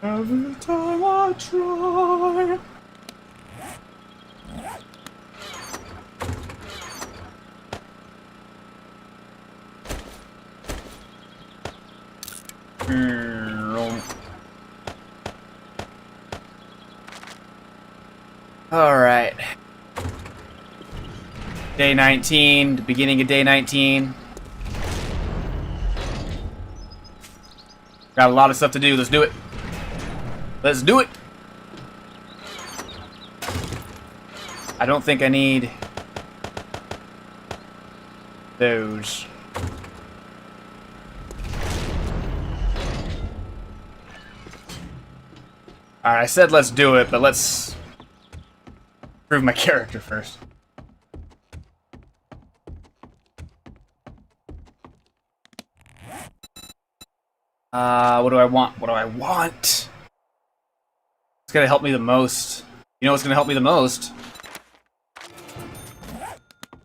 Every time I try. Alright. Day 19, the beginning of day 19. Got a lot of stuff to do. Let's do it. Let's do it. I don't think I need those. Alright, I said let's do it, but let's prove my character first. What do I want? What do I want? It's gonna help me the most. You know what's gonna help me the most?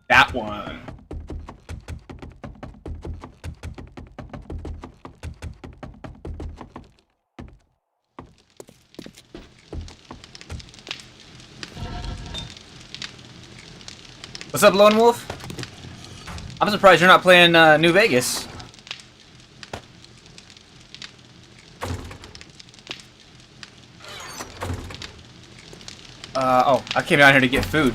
That one. What's up, Lone Wolf? I'm surprised you're not playing New Vegas. Oh, I came down here to get food.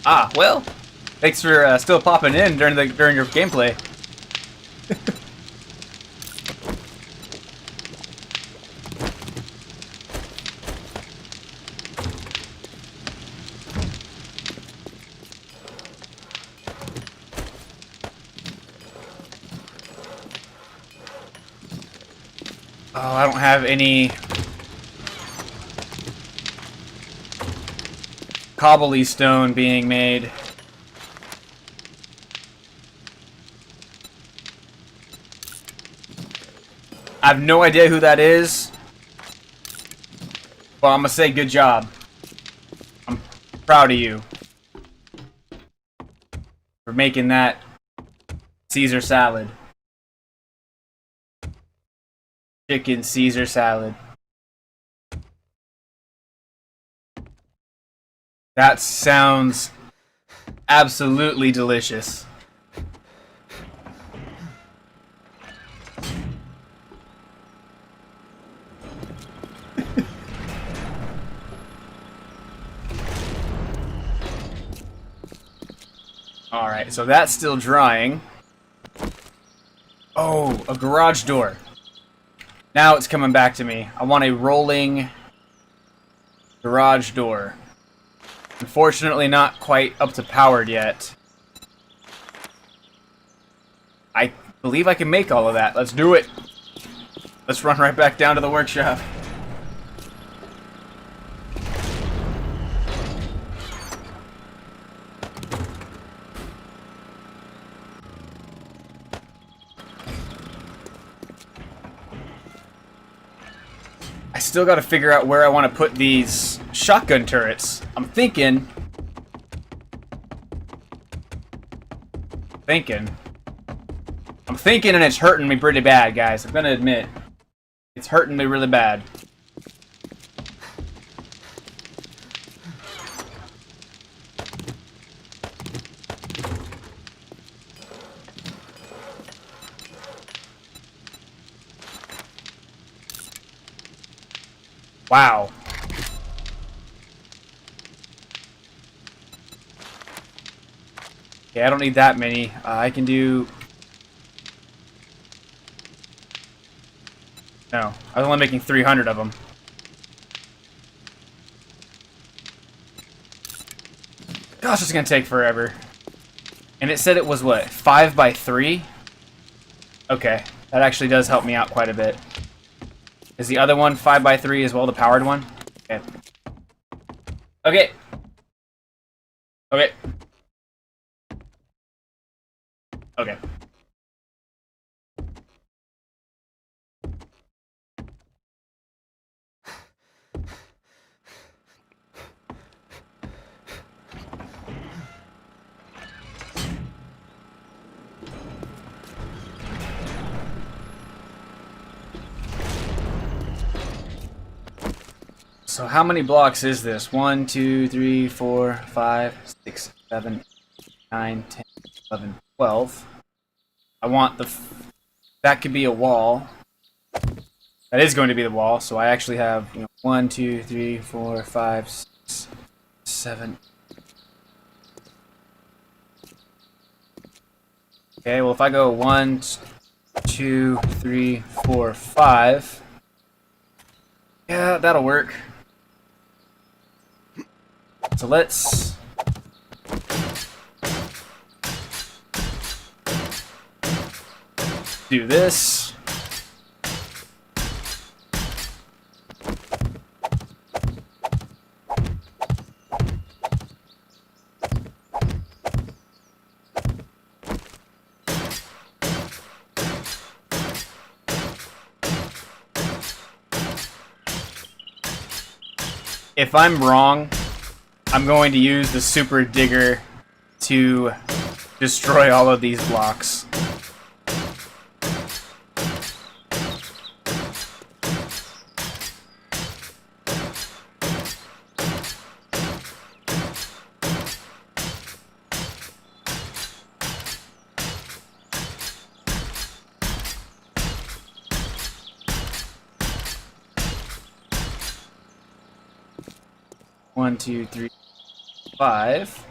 Ah, well, thanks for still popping in during your gameplay. Oh, I don't have any cobbly stone being made. I have no idea who that is. Well, I'm gonna say good job. I'm proud of you for making that Caesar salad. Chicken Caesar salad. That sounds absolutely delicious. Alright, so that's still drying. Oh, a garage door. Now it's coming back to me. I want a rolling garage door. Unfortunately, not quite up to powered yet. I believe I can make all of that. Let's do it. Let's run right back down to the workshop. I still got to figure out where I want to put these shotgun turrets. I'm thinking and it's hurting me pretty bad, guys. I'm gonna admit. It's hurting me really bad. Wow. Okay, I don't need that many. I can do... No, I was only making 300 of them. Gosh, it's gonna take forever. And it said it was, what, 5 by 3? Okay, that actually does help me out quite a bit. Is the other one 5 by 3 as well, the powered one? Okay. Okay. Okay. Okay. So how many blocks is this? 1, 2, 3, 4, 5, 6, 7, 9, 10, 11, 12. I want that could be a wall. That is going to be the wall, so I actually have 1, 2, 3, 4, 5, 6, 7. Okay, well if I go 1, 2, 3, 4, 5. Yeah, that'll work. So let's do this. If I'm wrong, I'm going to use the super digger to destroy all of these blocks. One, two, three, 5.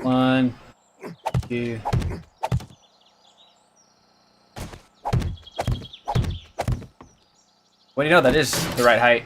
One, two. Well, that is the right height.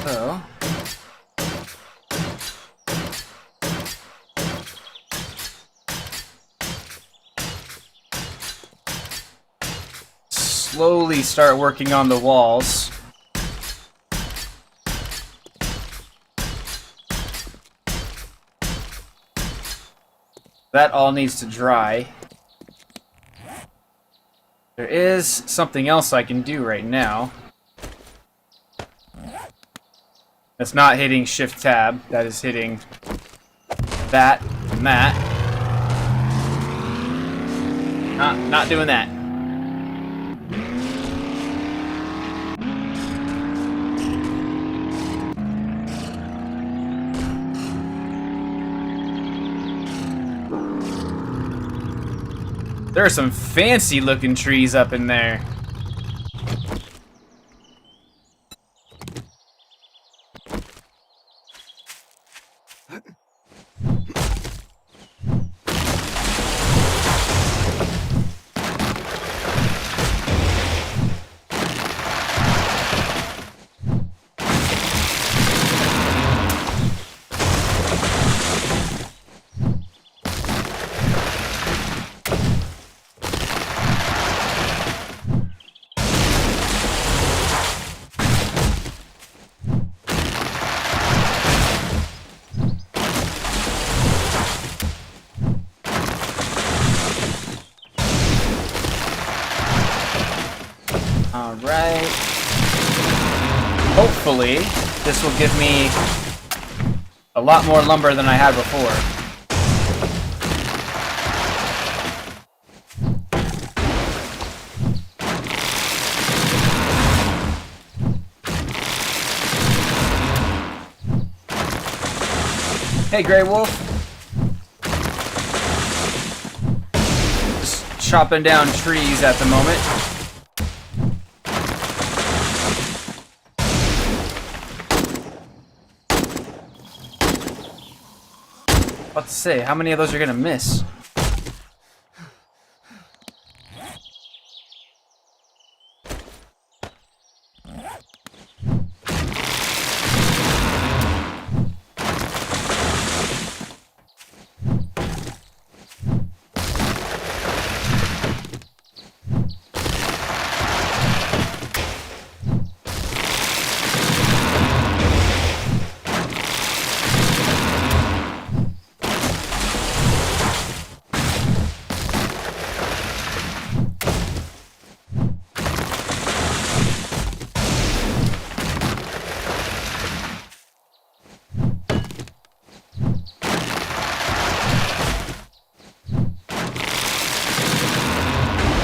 So slowly start working on the walls. That all needs to dry. There is something else I can do right now. That's not hitting Shift Tab. That is hitting that and that. Not doing that. There are some fancy looking trees up in there. Alright. Hopefully, this will give me a lot more lumber than I had before. Hey, Grey Wolf. Just chopping down trees at the moment. What to say? How many of those are gonna miss?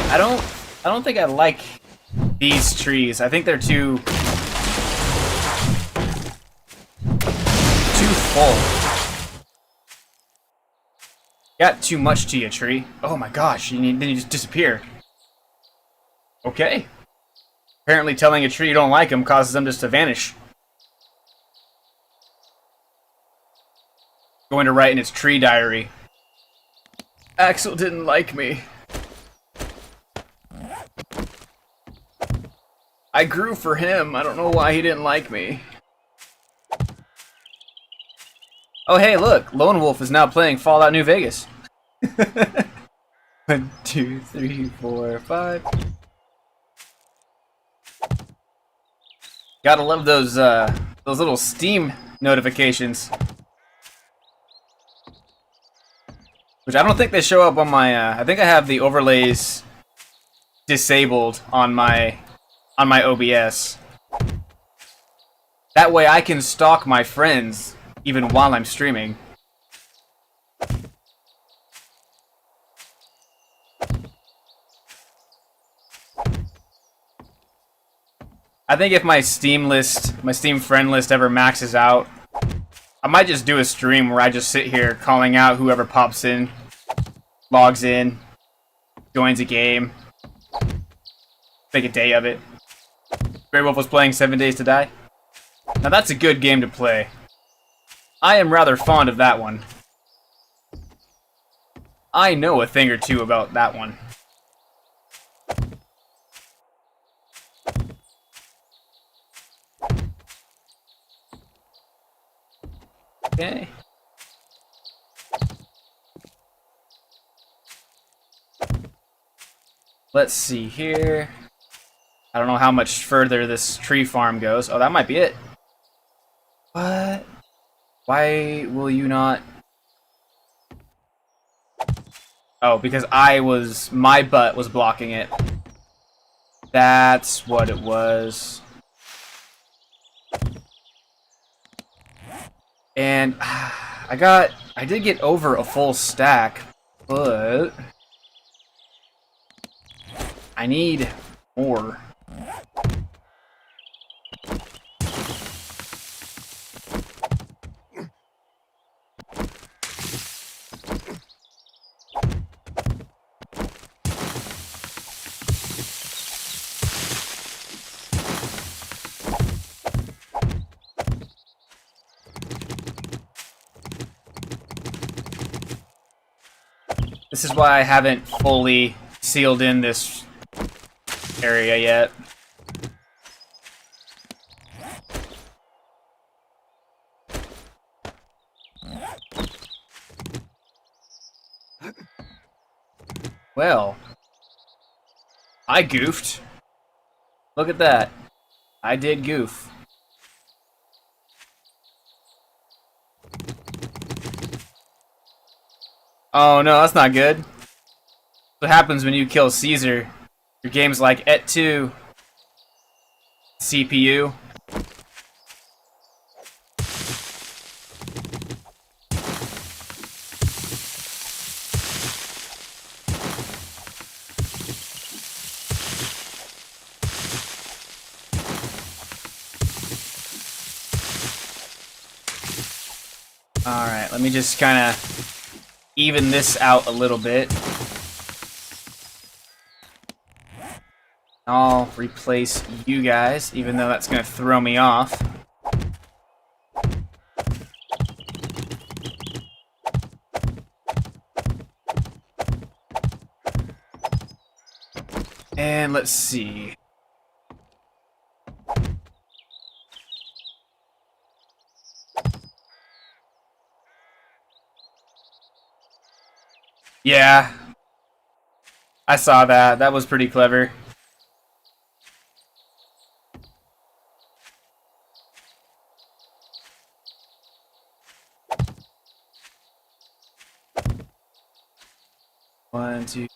I don't think I like these trees. I think they're too full. Got too much to you, tree. Oh my gosh, then you just disappear. Okay. Apparently telling a tree you don't like them causes them just to vanish. Going to write in its tree diary. Axel didn't like me. I grew for him. I don't know why he didn't like me. Oh hey, look! Lone Wolf is now playing Fallout New Vegas. 1, 2, 3, 4, 5. Gotta love those little Steam notifications. Which I don't think they show up on my, I think I have the overlays disabled on my OBS. That way I can stalk my friends even while I'm streaming. I think if my Steam friend list ever maxes out, I might just do a stream where I just sit here calling out whoever pops in, logs in, joins a game. Make a day of it. Grey Wolf was playing 7 Days to Die. Now that's a good game to play. I am rather fond of that one. I know a thing or two about that one. Okay. Let's see here. I don't know how much further this tree farm goes. Oh, that might be it. What? Why will you not? Oh, because my butt was blocking it. That's what it was. And I did get over a full stack, but I need more. This is why I haven't fully sealed in this area yet. Well, I goofed. Look at that. I did goof. Oh no, that's not good. What happens when you kill Caesar? Your game's like Et2 CPU. Alright, let me just kind of even this out a little bit. I'll replace you guys, even though that's going to throw me off. And let's see. Yeah. I saw that. That was pretty clever. One, two.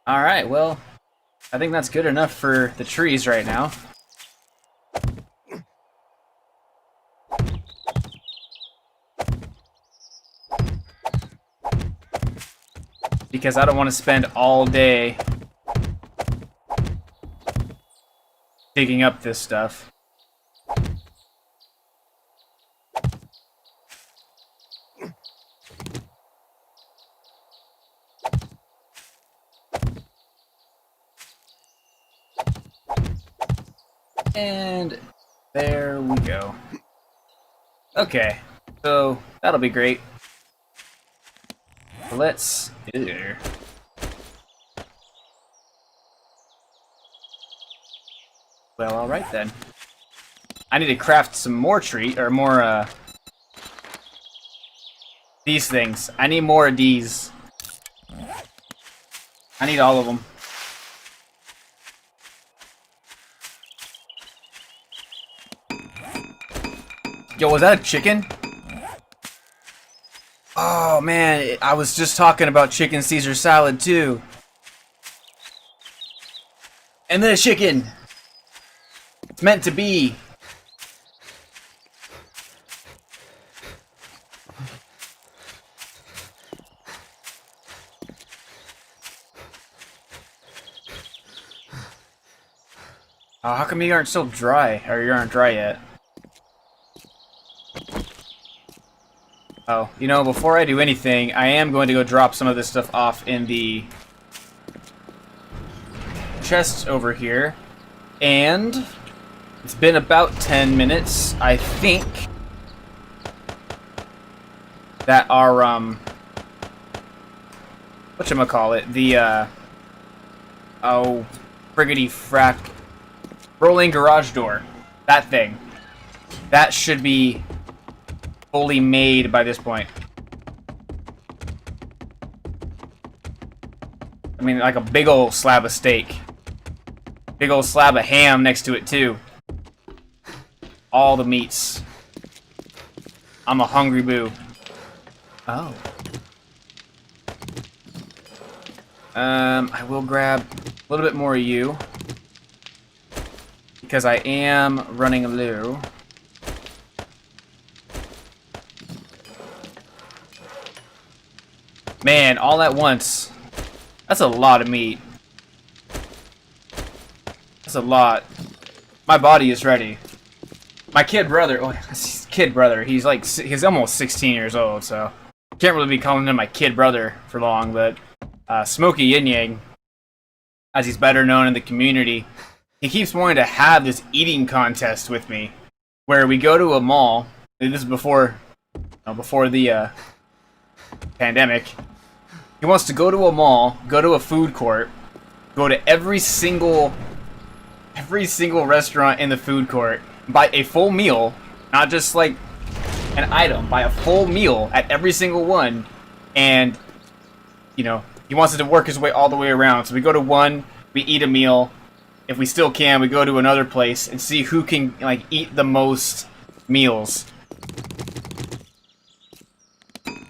Alright, well, I think that's good enough for the trees right now. Because I don't want to spend all day digging up this stuff. And there we go. Okay, so that'll be great. Let's do. Well, all right then. I need to craft some more these things. I need more of these. I need all of them. Yo, was that a chicken? Oh man, I was just talking about chicken Caesar salad too. And then a chicken. It's meant to be. Oh, how come you aren't still dry? Or you aren't dry yet? Oh, you know, before I do anything, I am going to go drop some of this stuff off in the chest over here. And it's been about 10 minutes, I think, that our, whatchamacallit, the, oh, friggity frack, rolling garage door, that thing, that should be fully made by this point. I mean, like a big old slab of steak. Big old slab of ham next to it, too. All the meats. I'm a hungry boo. Oh. I will grab a little bit more of you. Because I am running low. Man, all at once. That's a lot of meat. That's a lot. My body is ready. My kid brother, he's almost 16 years old, so can't really be calling him my kid brother for long, but Smokey Yin Yang, as he's better known in the community, he keeps wanting to have this eating contest with me, where we go to a mall. This is before the pandemic. He wants to go to a mall, go to a food court, go to every single restaurant in the food court, buy a full meal, not just like an item, buy a full meal at every single one, and, you know, he wants it to work his way all the way around. So we go to one, we eat a meal. If we still can, we go to another place and see who can, like, eat the most meals.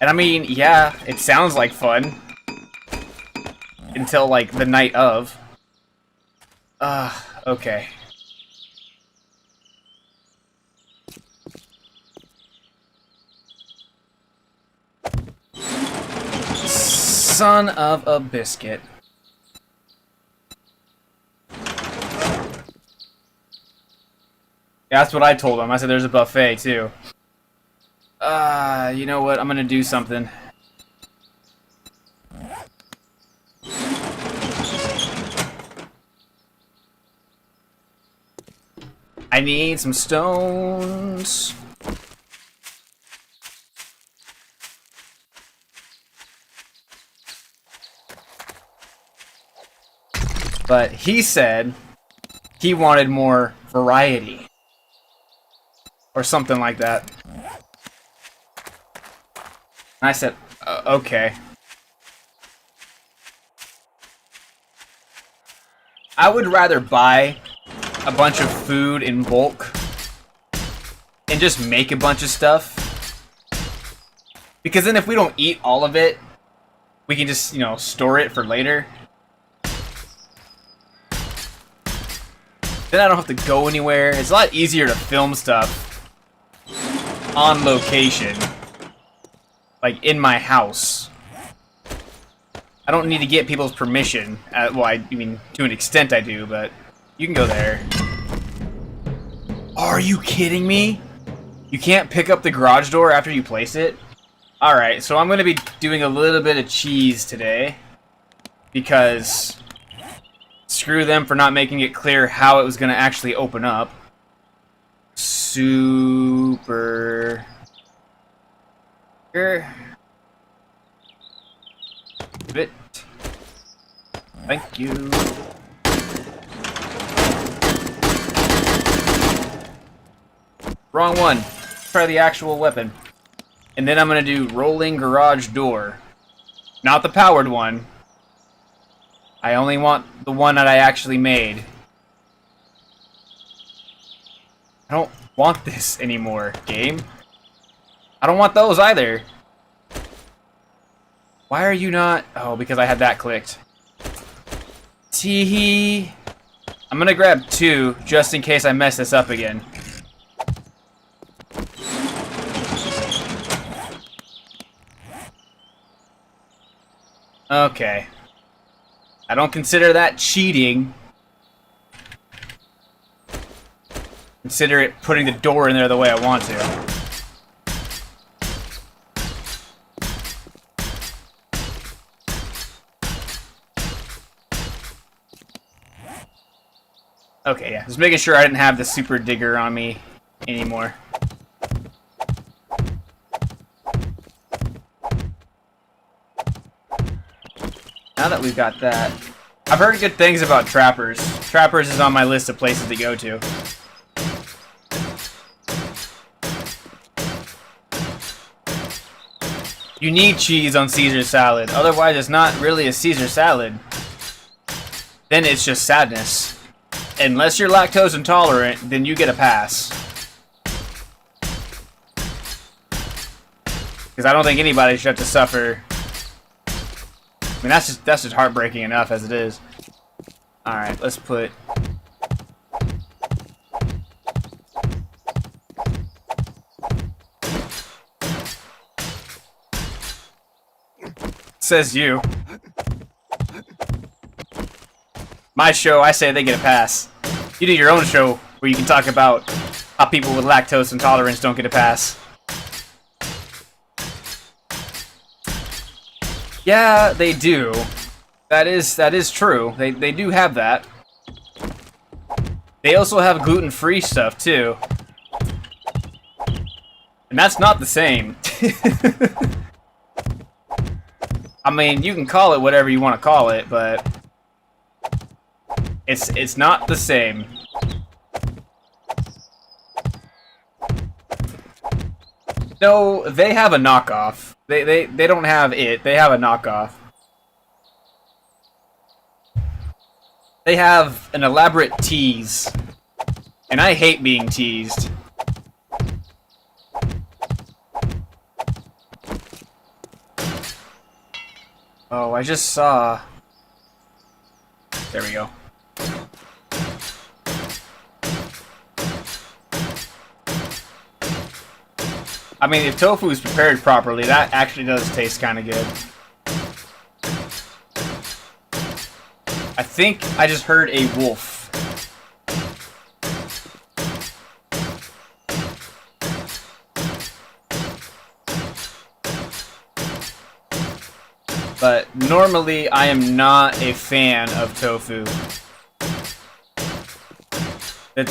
And I mean, yeah, it sounds like fun. Until, like, the night of. Okay. Son of a biscuit. Yeah, that's what I told him. I said there's a buffet, too. You know what? I'm gonna do something. I need some stones. But he said he wanted more variety. Or something like that. And I said, okay. I would rather buy a bunch of food in bulk and just make a bunch of stuff. Because then if we don't eat all of it, we can just, you know, store it for later. Then I don't have to go anywhere. It's a lot easier to film stuff on location. Like, in my house. I don't need to get people's permission. Well, I mean, to an extent I do, but you can go there. Are you kidding me? You can't pick up the garage door after you place it? Alright, so I'm going to be doing a little bit of cheese today. Because screw them for not making it clear how it was going to actually open up. Super... Bit. Thank you. Wrong one. Try the actual weapon. And then I'm going to do rolling garage door. Not the powered one. I only want the one that I actually made. I don't want this anymore, game. I don't want those either. Why are you not... Oh, because I had that clicked. Teehee. I'm going to grab 2 just in case I mess this up again. Okay. I don't consider that cheating. Consider it putting the door in there the way I want to. Okay, yeah. Just making sure I didn't have the super digger on me anymore. Now that we've got that, I've heard good things about Trappers. Trappers is on my list of places to go to. You need cheese on Caesar salad, otherwise it's not really a Caesar salad. Then it's just sadness. Unless you're lactose intolerant, then you get a pass. Because I don't think anybody should have to suffer. I mean, that's just heartbreaking enough as it is. Alright, let's put... Says you. My show, I say they get a pass. You do your own show where you can talk about how people with lactose intolerance don't get a pass. Yeah, they do. That is true. They do have that. They also have gluten-free stuff too. And that's not the same. I mean, you can call it whatever you want to call it, but it's not the same. No, they have a knockoff. They don't have it. They have a knockoff. They have an elaborate tease. And I hate being teased. Oh, I just saw... There we go. I mean, if tofu is prepared properly, that actually does taste kind of good. I think I just heard a wolf. But normally, I am not a fan of tofu. The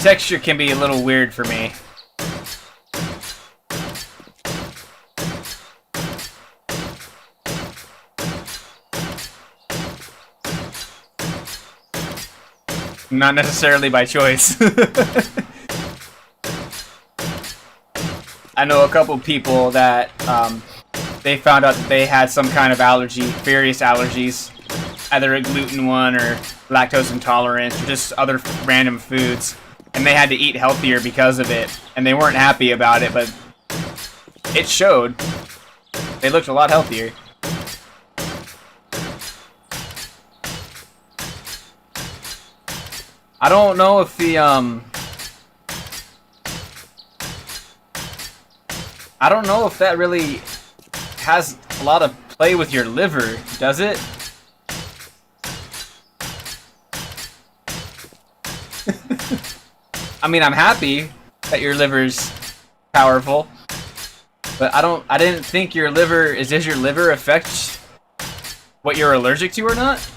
texture can be a little weird for me. Not necessarily by choice. I know a couple people that they found out that they had some kind of allergy, various allergies, either a gluten one or lactose intolerance or just other random foods, and they had to eat healthier because of it, and they weren't happy about it, but it showed. They looked a lot healthier. I don't know if the I don't know if that really has a lot of play with your liver, does it? I mean, I'm happy that your liver's powerful, but I didn't think your liver, does your liver affect what you're allergic to or not?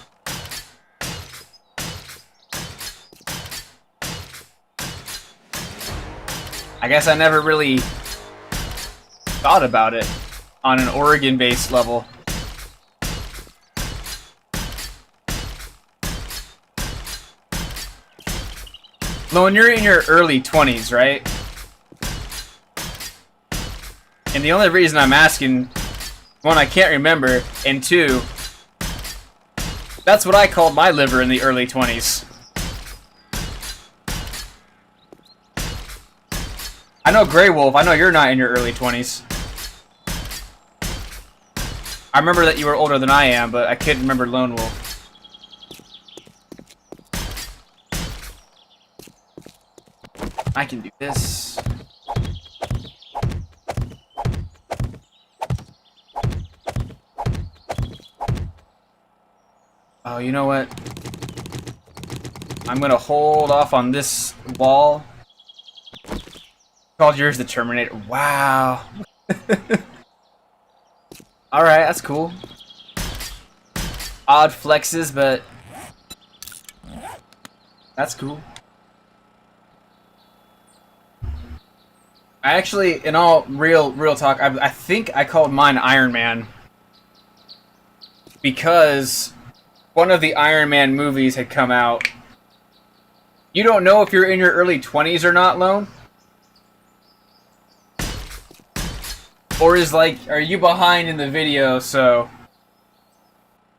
I guess I never really thought about it on an Oregon-based level. Well, when you're in your early 20s, right? And the only reason I'm asking, one, I can't remember, and two, that's what I called my liver in the early 20s. I know Grey Wolf, I know you're not in your early 20s. I remember that you were older than I am, but I couldn't remember Lone Wolf. I can do this. Oh, you know what? I'm gonna hold off on this wall. Called yours the Terminator. Wow. Alright, that's cool. Odd flexes, but that's cool. I actually, in all real talk, I think I called mine Iron Man because one of the Iron Man movies had come out. You don't know if you're in your early 20s or not, Lone? Or are you behind in the video, so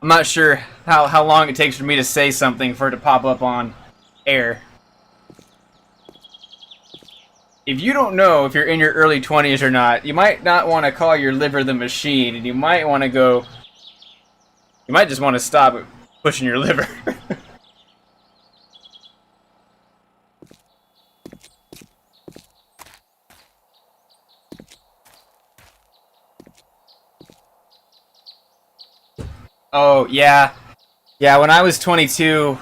I'm not sure how long it takes for me to say something for it to pop up on air. If you don't know if you're in your early 20s or not, you might not want to call your liver the machine, and you might want to go... You might just want to stop pushing your liver. Oh, yeah. Yeah, when I was 22,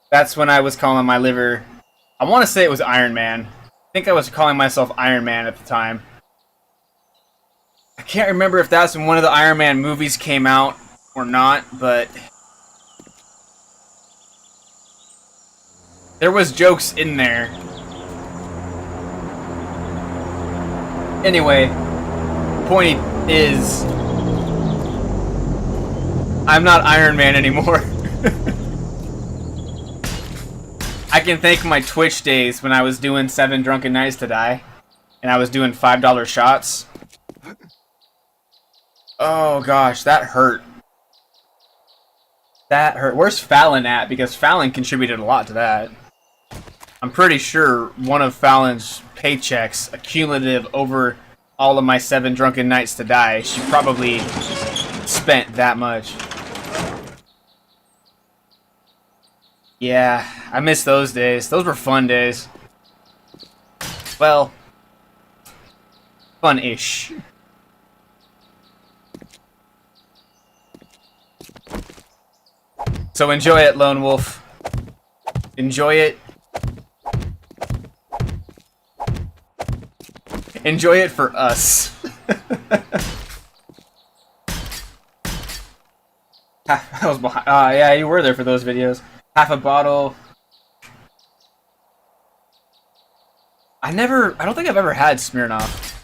that's when I was calling my liver... I want to say it was Iron Man. I think I was calling myself Iron Man at the time. I can't remember if that's when one of the Iron Man movies came out or not, but... there was jokes in there. Anyway, point is... I'm not Iron Man anymore. I can thank my Twitch days when I was doing 7 Drunken Nights to Die, and I was doing $5 shots. Oh gosh, that hurt. That hurt. Where's Fallon at? Because Fallon contributed a lot to that. I'm pretty sure one of Fallon's paychecks, accumulative over all of my 7 Drunken Nights to Die, she probably spent that much. Yeah, I miss those days. Those were fun days. Well, fun-ish. So enjoy it, Lone Wolf. Enjoy it. Enjoy it for us. I was behind. Yeah, you were there for those videos. Half a bottle. I don't think I've ever had Smirnoff.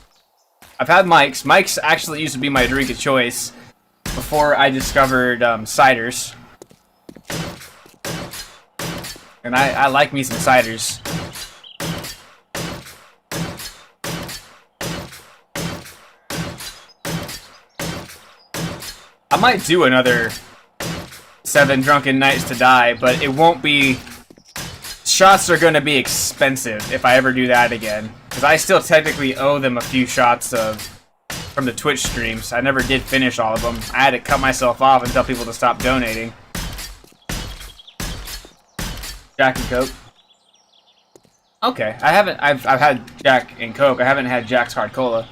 I've had Mike's. Mike's actually used to be my drink of choice before I discovered ciders. And I like me some ciders. I might do another 7 Drunken Nights to Die, but it won't be... Shots are gonna be expensive if I ever do that again. Because I still technically owe them a few shots from the Twitch streams. I never did finish all of them. I had to cut myself off and tell people to stop donating. Jack and Coke. Okay, I haven't. I've had Jack and Coke. I haven't had Jack's Hard Cola.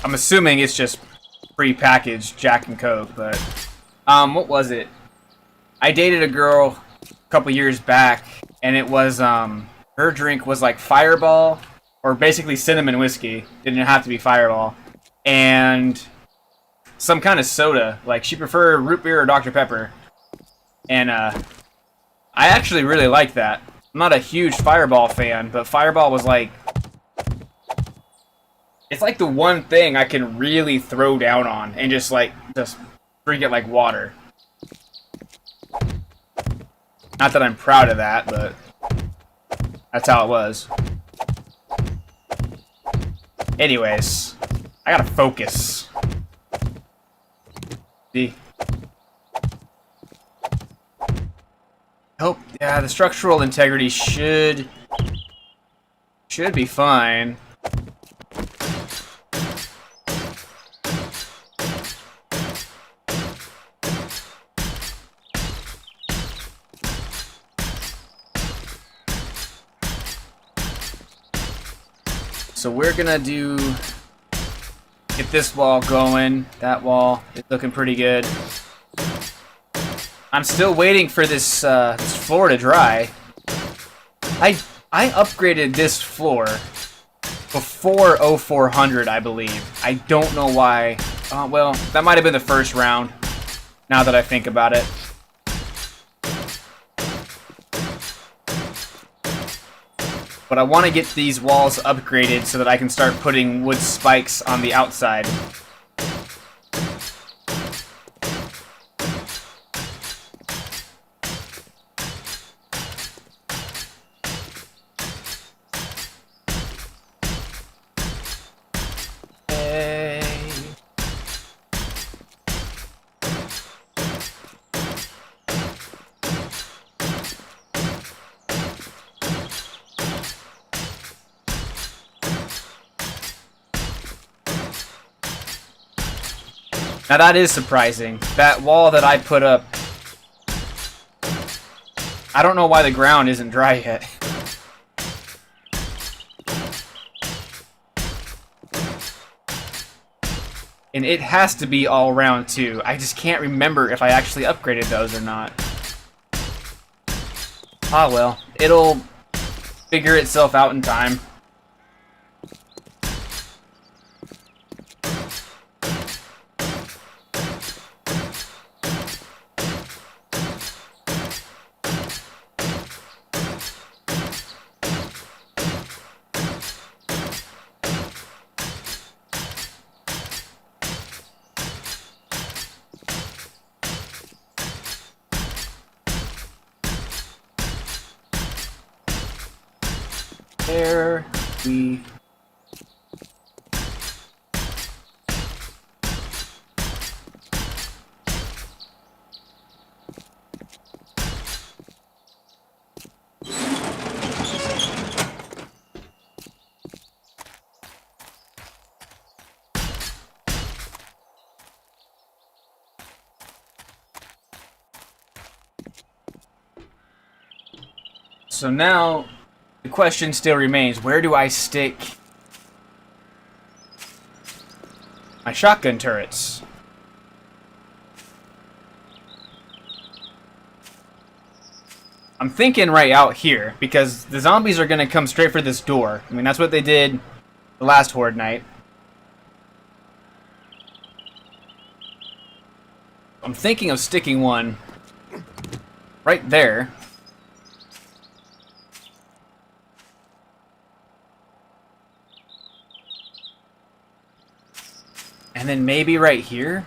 I'm assuming it's just pre-packaged Jack and Coke, but what was it? I dated a girl a couple years back, and it was her drink was like Fireball, or basically cinnamon whiskey. Didn't have to be Fireball, and some kind of soda. Like she preferred root beer or Dr. Pepper, and I actually really like that. I'm not a huge Fireball fan, but Fireball was like, it's like the one thing I can really throw down on and just drink it like water. Not that I'm proud of that, but that's how it was. Anyways, I gotta focus. See? Hope, yeah, the structural integrity should be fine. So we're gonna get this wall going. That wall is looking pretty good. I'm still waiting for this floor to dry. I upgraded this floor before 0400, I believe. I don't know why. Well, that might have been the first round, now that I think about it. But I want to get these walls upgraded so that I can start putting wood spikes on the outside. Now that is surprising. That wall that I put up, I don't know why the ground isn't dry yet. And it has to be all round too. I just can't remember if I actually upgraded those or not. Ah well, it'll figure itself out in time. There we So now the question still remains, where do I stick my shotgun turrets? I'm thinking right out here, because the zombies are going to come straight for this door. I mean, that's what they did the last horde night. I'm thinking of sticking one right there. And then maybe right here?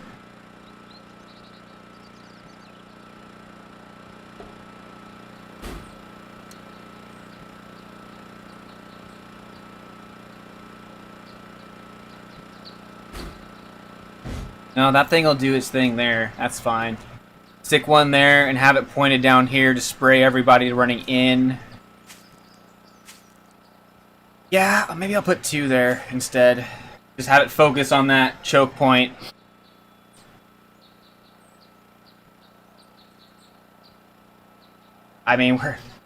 No, that thing will do its thing there. That's fine. Stick one there and have it pointed down here to spray everybody running in. Yeah, maybe I'll put two there instead. Just have it focus on that choke point. I mean,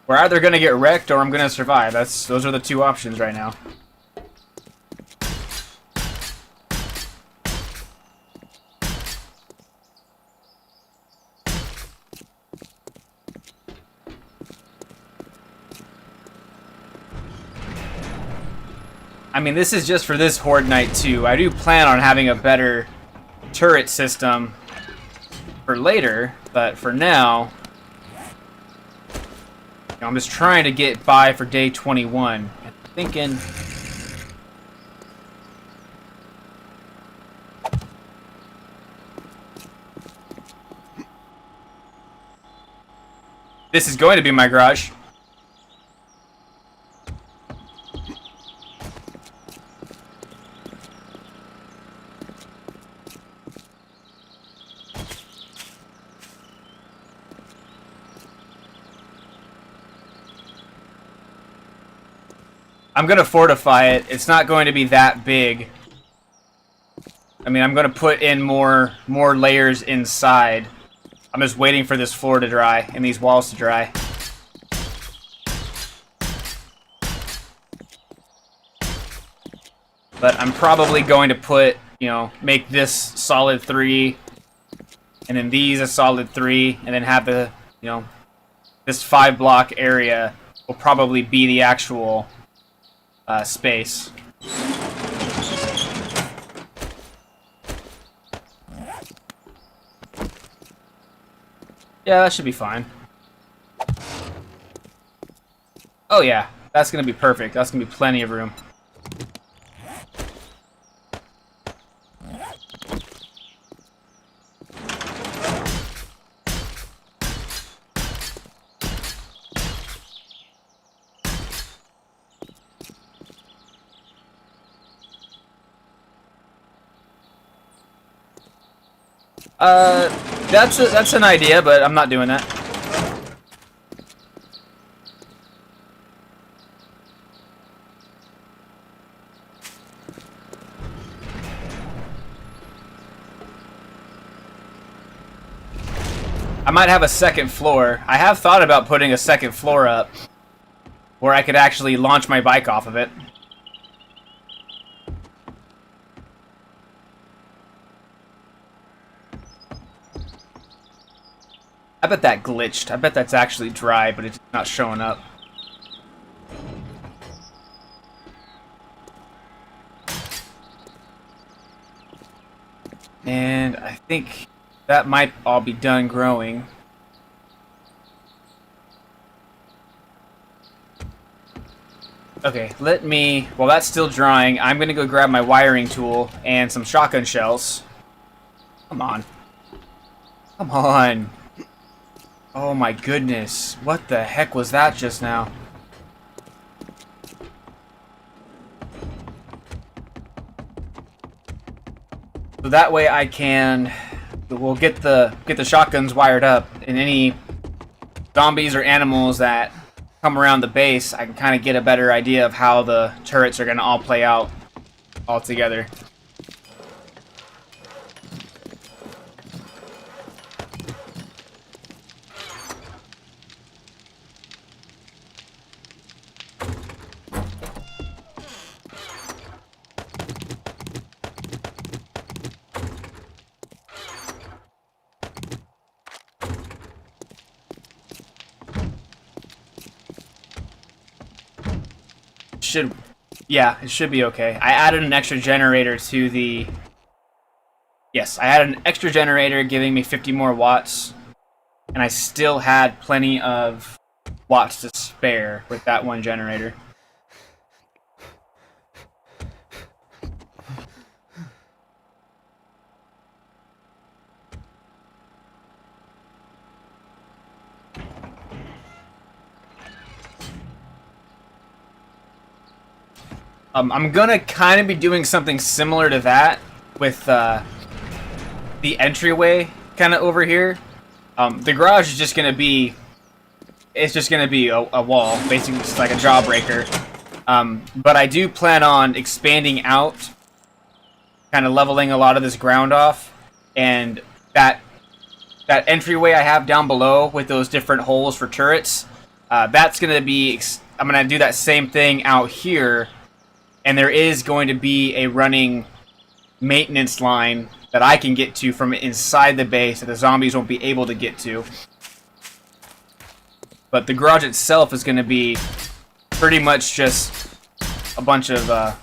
we're either gonna get wrecked or I'm gonna survive. Those are the two options right now. I mean, this is just for this Horde night too. I do plan on having a better turret system for later, but for now, you know, I'm just trying to get by for day 21. And thinking, this is going to be my garage. I'm going to fortify it. It's not going to be that big. I mean, I'm going to put in more layers inside. I'm just waiting for this floor to dry and these walls to dry. But I'm probably going to put, you know, make this solid 3, and then these a solid 3, and then have the, you know, this 5-block area will probably be the actual space. Yeah, that should be fine. Oh yeah, that's gonna be perfect. That's gonna be plenty of room. That's an idea, but I'm not doing that. I might have a second floor. I have thought about putting a second floor up where I could actually launch my bike off of it. I bet that glitched. I bet that's actually dry, but it's not showing up. And I think that might all be done growing. Okay, let me... While that's still drying, I'm gonna go grab my wiring tool and some shotgun shells. Come on. Come on. Oh my goodness. What the heck was that just now? So that way I can... We'll get the shotguns wired up, and any zombies or animals that come around the base, I can kind of get a better idea of how the turrets are going to all play out all together. Yeah, it should be okay. I added an extra generator to the... Yes, I added an extra generator giving me 50 more watts, and I still had plenty of watts to spare with that one generator. I'm gonna kind of be doing something similar to that with the entryway kind of over here. The garage is just gonna be, it's just gonna be a wall, basically just like a jawbreaker. But I do plan on expanding out, kind of leveling a lot of this ground off, and that that entryway I have down below with those different holes for turrets, that's going to be, I'm going to do that same thing out here, and there is going to be a running maintenance line that I can get to from inside the base that the zombies won't be able to get to. But the garage itself is going to be pretty much just a bunch of,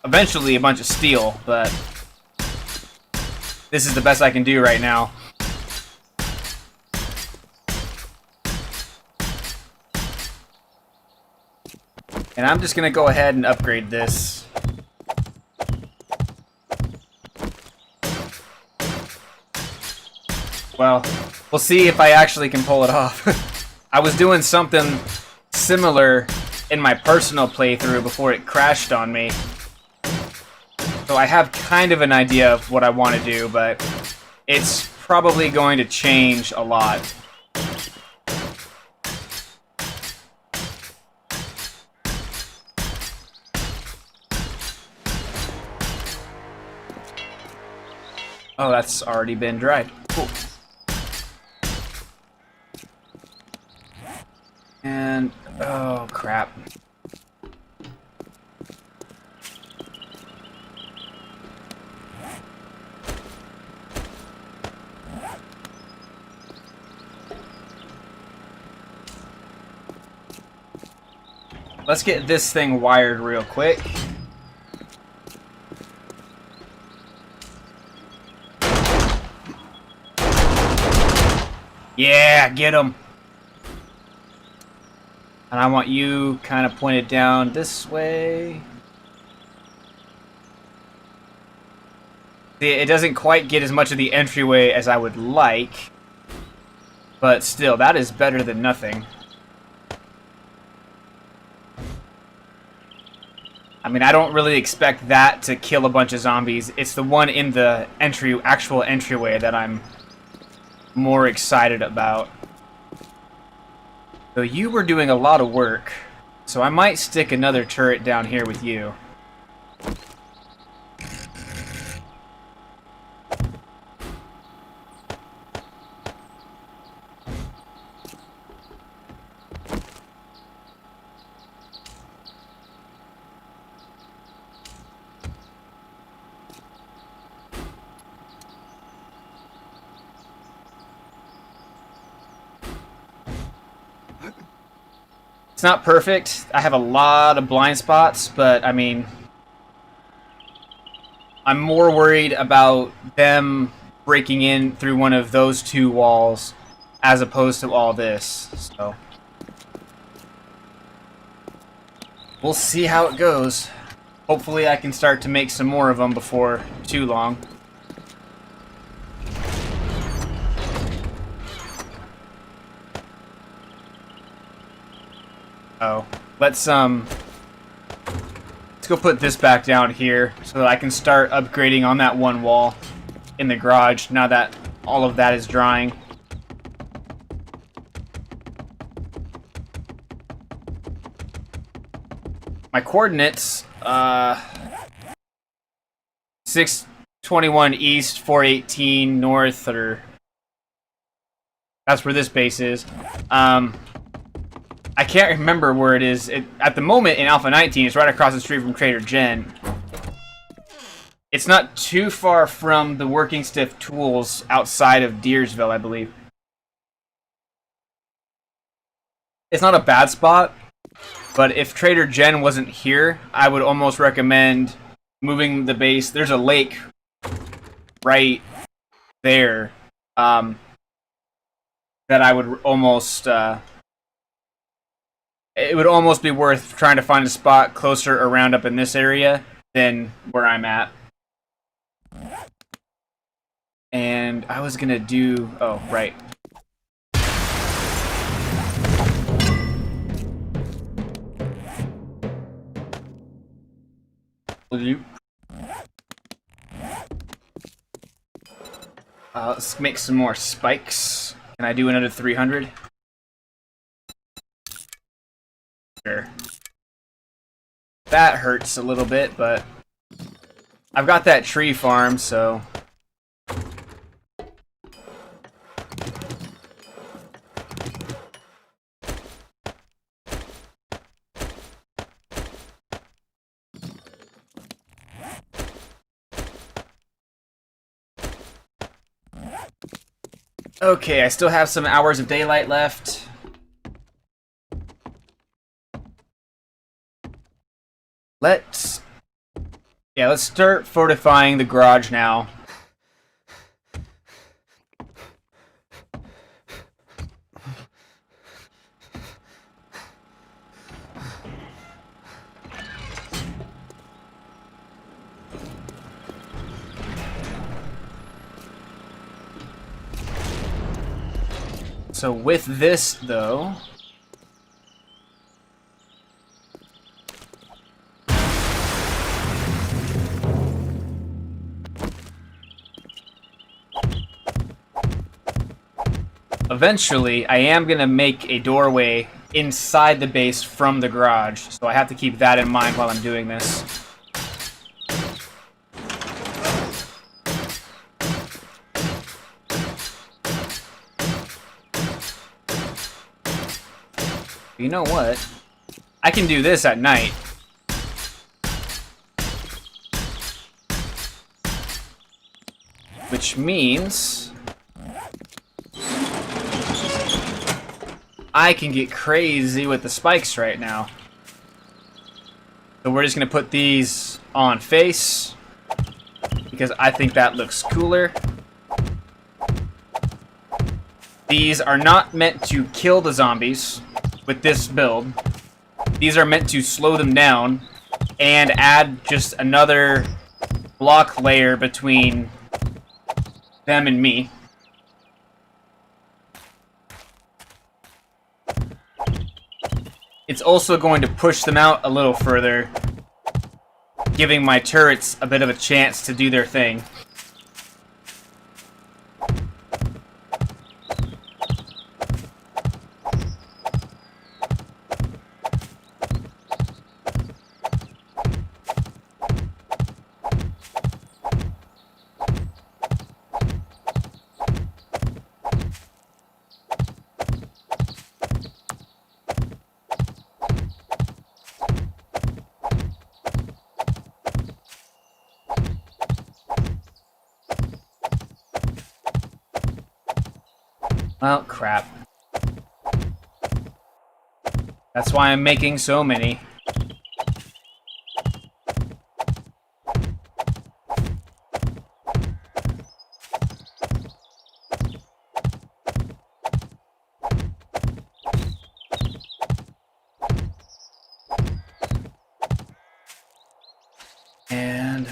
eventually a bunch of steel, but this is the best I can do right now. And I'm just going to go ahead and upgrade this. Well, we'll see if I actually can pull it off. I was doing something similar in my personal playthrough before it crashed on me. So I have kind of an idea of what I want to do, but it's probably going to change a lot. Oh, that's already been dried. Cool. And, oh crap. Let's get this thing wired real quick. Yeah, get him. And I want you kind of pointed down this way. See, it doesn't quite get as much of the entryway as I would like. But still, that is better than nothing. I mean, I don't really expect that to kill a bunch of zombies. It's the one in the actual entryway that I'm more excited about. So you were doing a lot of work, so I might stick another turret down here with you. It's not perfect. I have a lot of blind spots, but I mean, I'm more worried about them breaking in through one of those two walls as opposed to all this. So we'll see how it goes. Hopefully I can start to make some more of them before too long. Oh, let's go put this back down here so that I can start upgrading on that one wall in the garage now that all of that is drying. My coordinates, 621 east, 418 north, or that's where this base is. I can't remember where it is. At the moment in Alpha 19, it's right across the street from Trader Jen. It's not too far from the Working Stiff Tools outside of Deersville, I believe. It's not a bad spot, but if Trader Jen wasn't here, I would almost recommend moving the base. There's a lake right there that I would almost... it would almost be worth trying to find a spot closer around up in this area than where I'm at. And I was gonna do... oh, right. Let's make some more spikes. Can I do another 300? Sure. That hurts a little bit, but I've got that tree farm, so Okay, I still have some hours of daylight left. Let's start fortifying the garage now. So with this, though... eventually, I am going to make a doorway inside the base from the garage, so I have to keep that in mind while I'm doing this. You know what? I can do this at night. Which means... I can get crazy with the spikes right now. So we're just going to put these on face, because I think that looks cooler. These are not meant to kill the zombies with this build. These are meant to slow them down and add just another block layer between them and me. It's also going to push them out a little further, giving my turrets a bit of a chance to do their thing. Well, crap. That's why I'm making so many. And...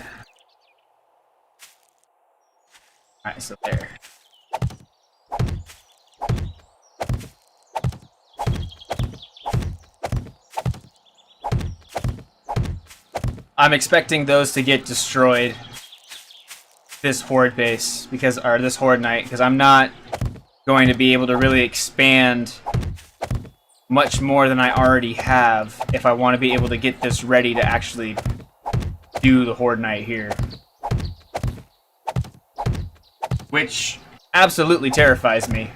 alright, so there. I'm expecting those to get destroyed. This horde base, or this horde night, because I'm not going to be able to really expand much more than I already have if I want to be able to get this ready to actually do the horde night here. Which absolutely terrifies me.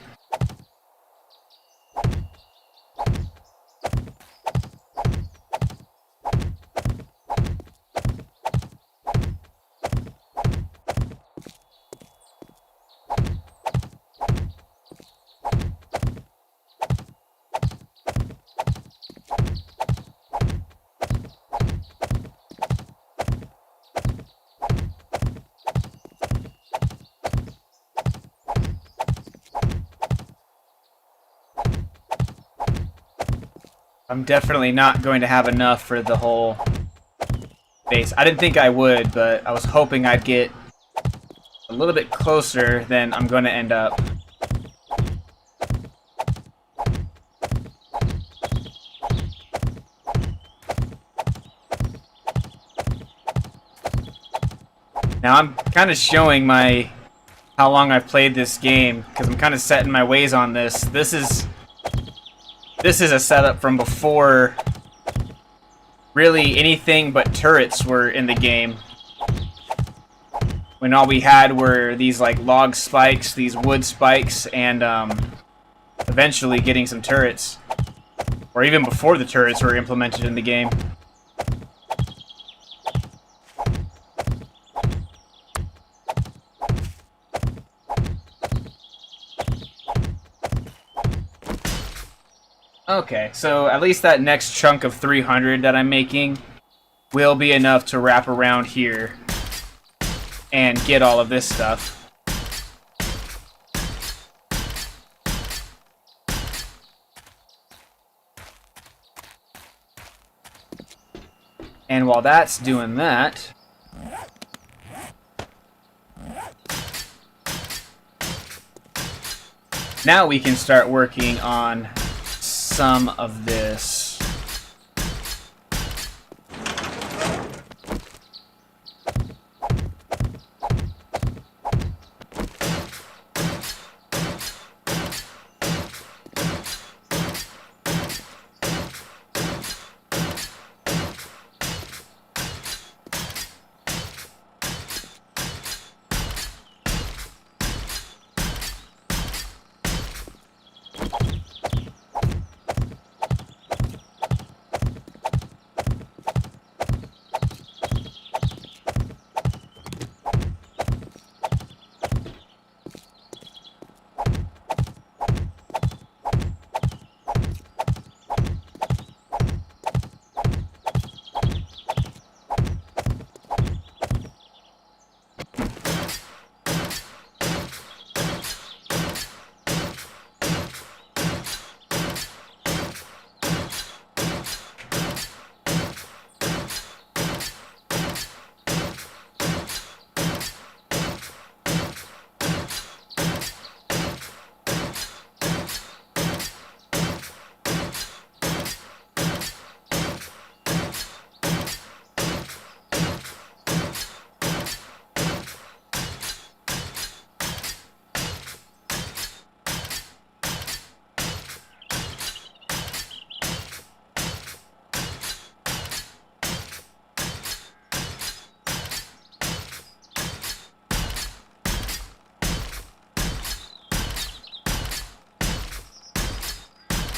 I'm definitely not going to have enough for the whole base. I didn't think I would, but I was hoping I'd get a little bit closer than I'm going to end up. Now I'm kind of showing how long I've played this game, because I'm kind of setting my ways on this. This is a setup from before really anything but turrets were in the game. When all we had were these like log spikes, these wood spikes, and eventually getting some turrets. Or even before the turrets were implemented in the game. Okay, so at least that next chunk of 300 that I'm making will be enough to wrap around here and get all of this stuff. And while that's doing that, now we can start working on some of this.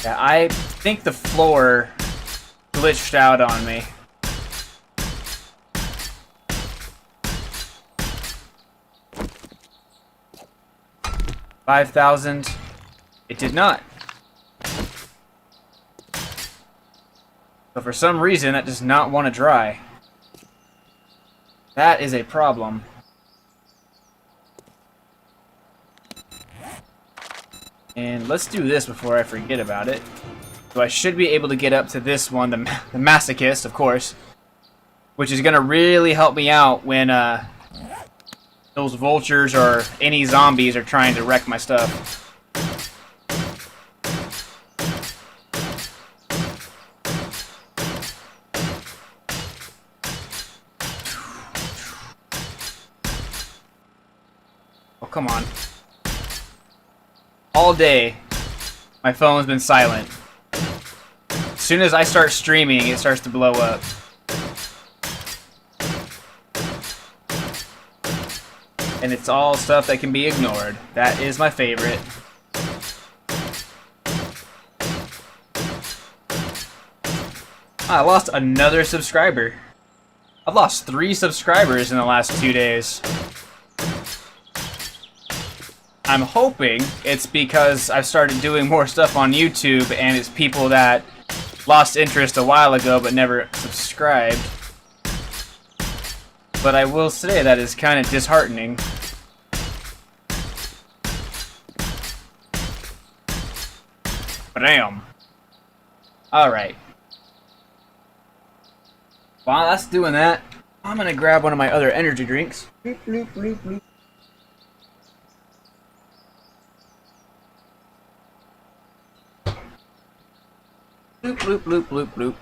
Yeah, I think the floor glitched out on me. $5,000. It did not. So for some reason, that does not want to dry. That is a problem. And let's do this before I forget about it. So I should be able to get up to this one, the masochist, of course. Which is going to really help me out when those vultures or any zombies are trying to wreck my stuff. Oh, come on. All day, my phone's been silent. As soon as I start streaming, it starts to blow up. And it's all stuff that can be ignored. That is my favorite. I lost another subscriber. I've lost 3 subscribers in the last 2 days. I'm hoping it's because I've started doing more stuff on YouTube and it's people that lost interest a while ago but never subscribed. But I will say that is kind of disheartening. Bam! Alright. While that's doing that, I'm gonna grab one of my other energy drinks. Bloop, bloop, bloop, bloop. Bloop, bloop, bloop, bloop, bloop.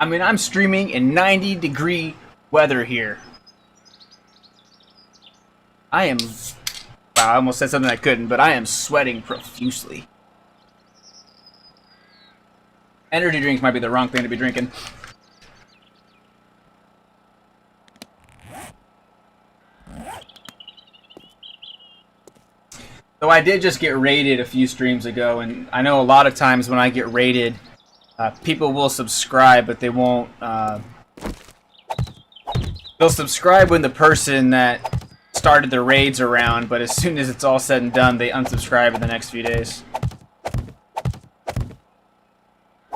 I mean, I'm streaming in 90-degree weather here. I am... Wow, I almost said something I couldn't, but I am sweating profusely. Energy drinks might be the wrong thing to be drinking. So I did just get raided a few streams ago, and I know a lot of times when I get raided, people will subscribe, but they won't... They'll subscribe when the person that's started the raids around, but as soon as it's all said and done, they unsubscribe in the next few days.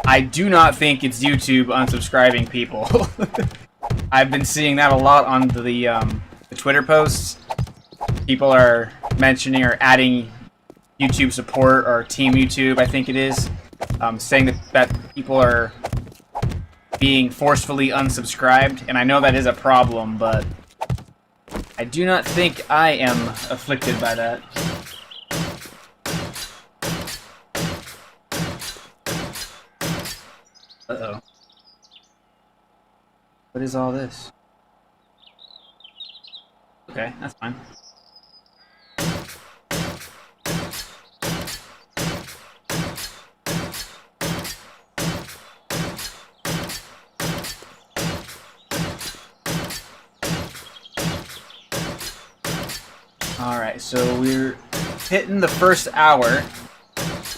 I do not think it's YouTube unsubscribing people. I've been seeing that a lot on the Twitter posts. People are mentioning or adding YouTube support, or Team YouTube, I think it is, saying that people are being forcefully unsubscribed, and I know that is a problem, but I do not think I am afflicted by that. Uh-oh. What is all this? Okay, that's fine. Alright, so we're hitting the first hour.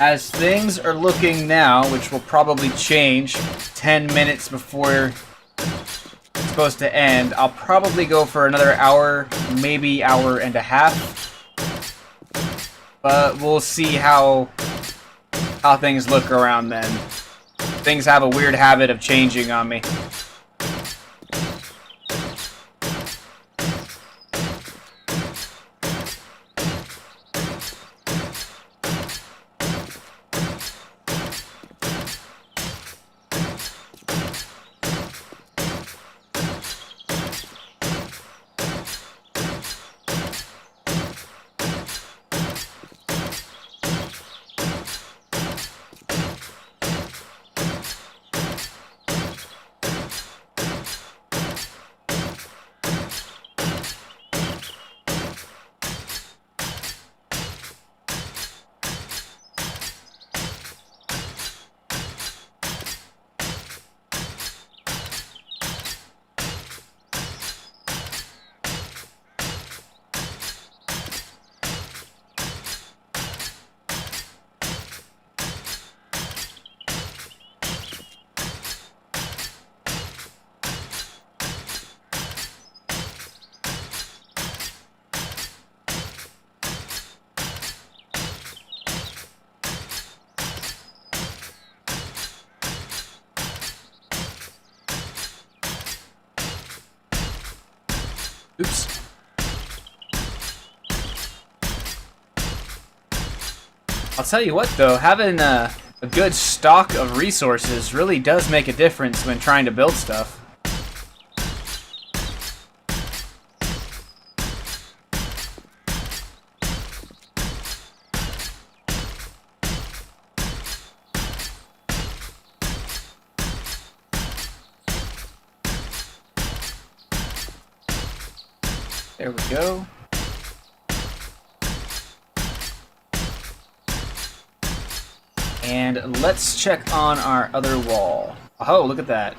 As things are looking now, which will probably change 10 minutes before it's supposed to end, I'll probably go for another hour, maybe hour and a half. But we'll see how things look around then. Things have a weird habit of changing on me. Oops. I'll tell you what though, having a good stock of resources really does make a difference when trying to build stuff. There we go. And let's check on our other wall. Oh, look at that.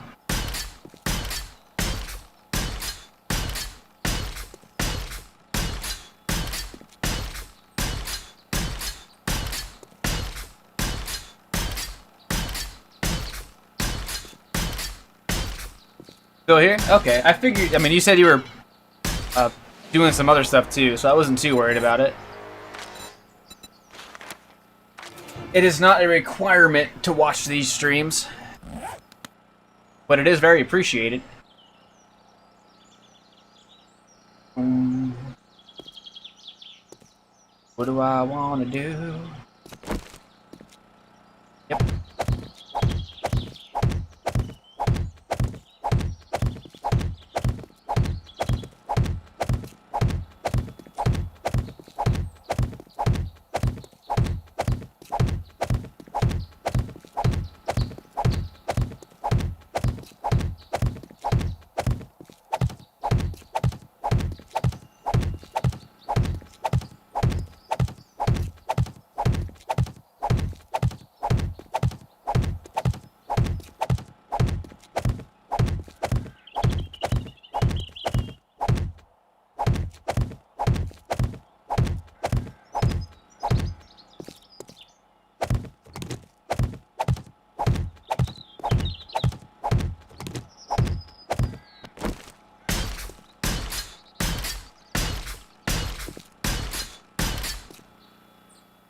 Still here? Okay, I figured, I mean, you said you were doing some other stuff too, so I wasn't too worried about it. It is not a requirement to watch these streams, but it is very appreciated. What do I want to do? Yep.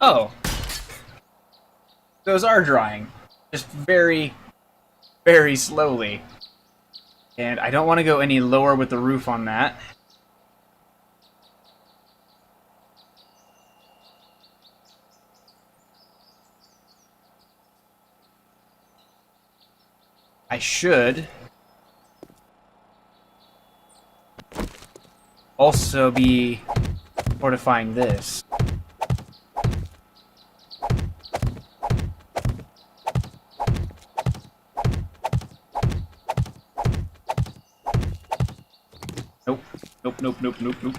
Oh, those are drying. Just very, very slowly. And I don't want to go any lower with the roof on that. I should also be fortifying this. Nope. Nope, nope, nope, nope, nope.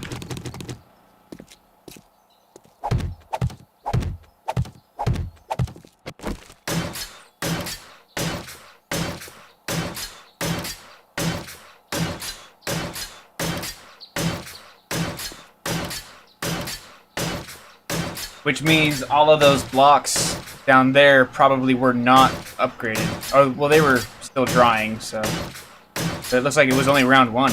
Which means all of those blocks down there probably were not upgraded. Oh, well, they were still drying, so... But it looks like it was only round 1.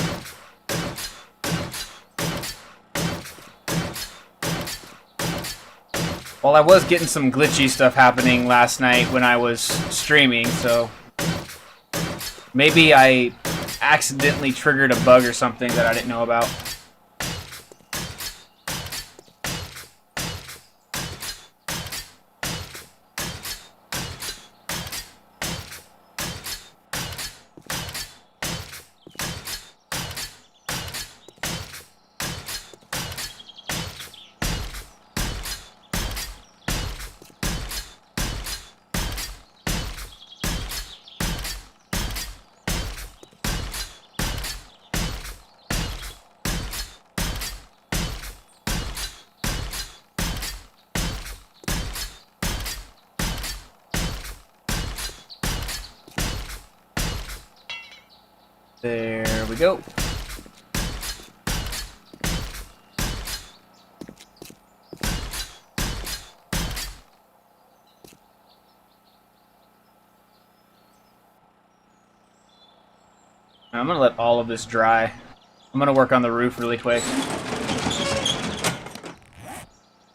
Well, I was getting some glitchy stuff happening last night when I was streaming, so... Maybe I accidentally triggered a bug or something that I didn't know about. There we go. I'm gonna let all of this dry. I'm gonna work on the roof really quick.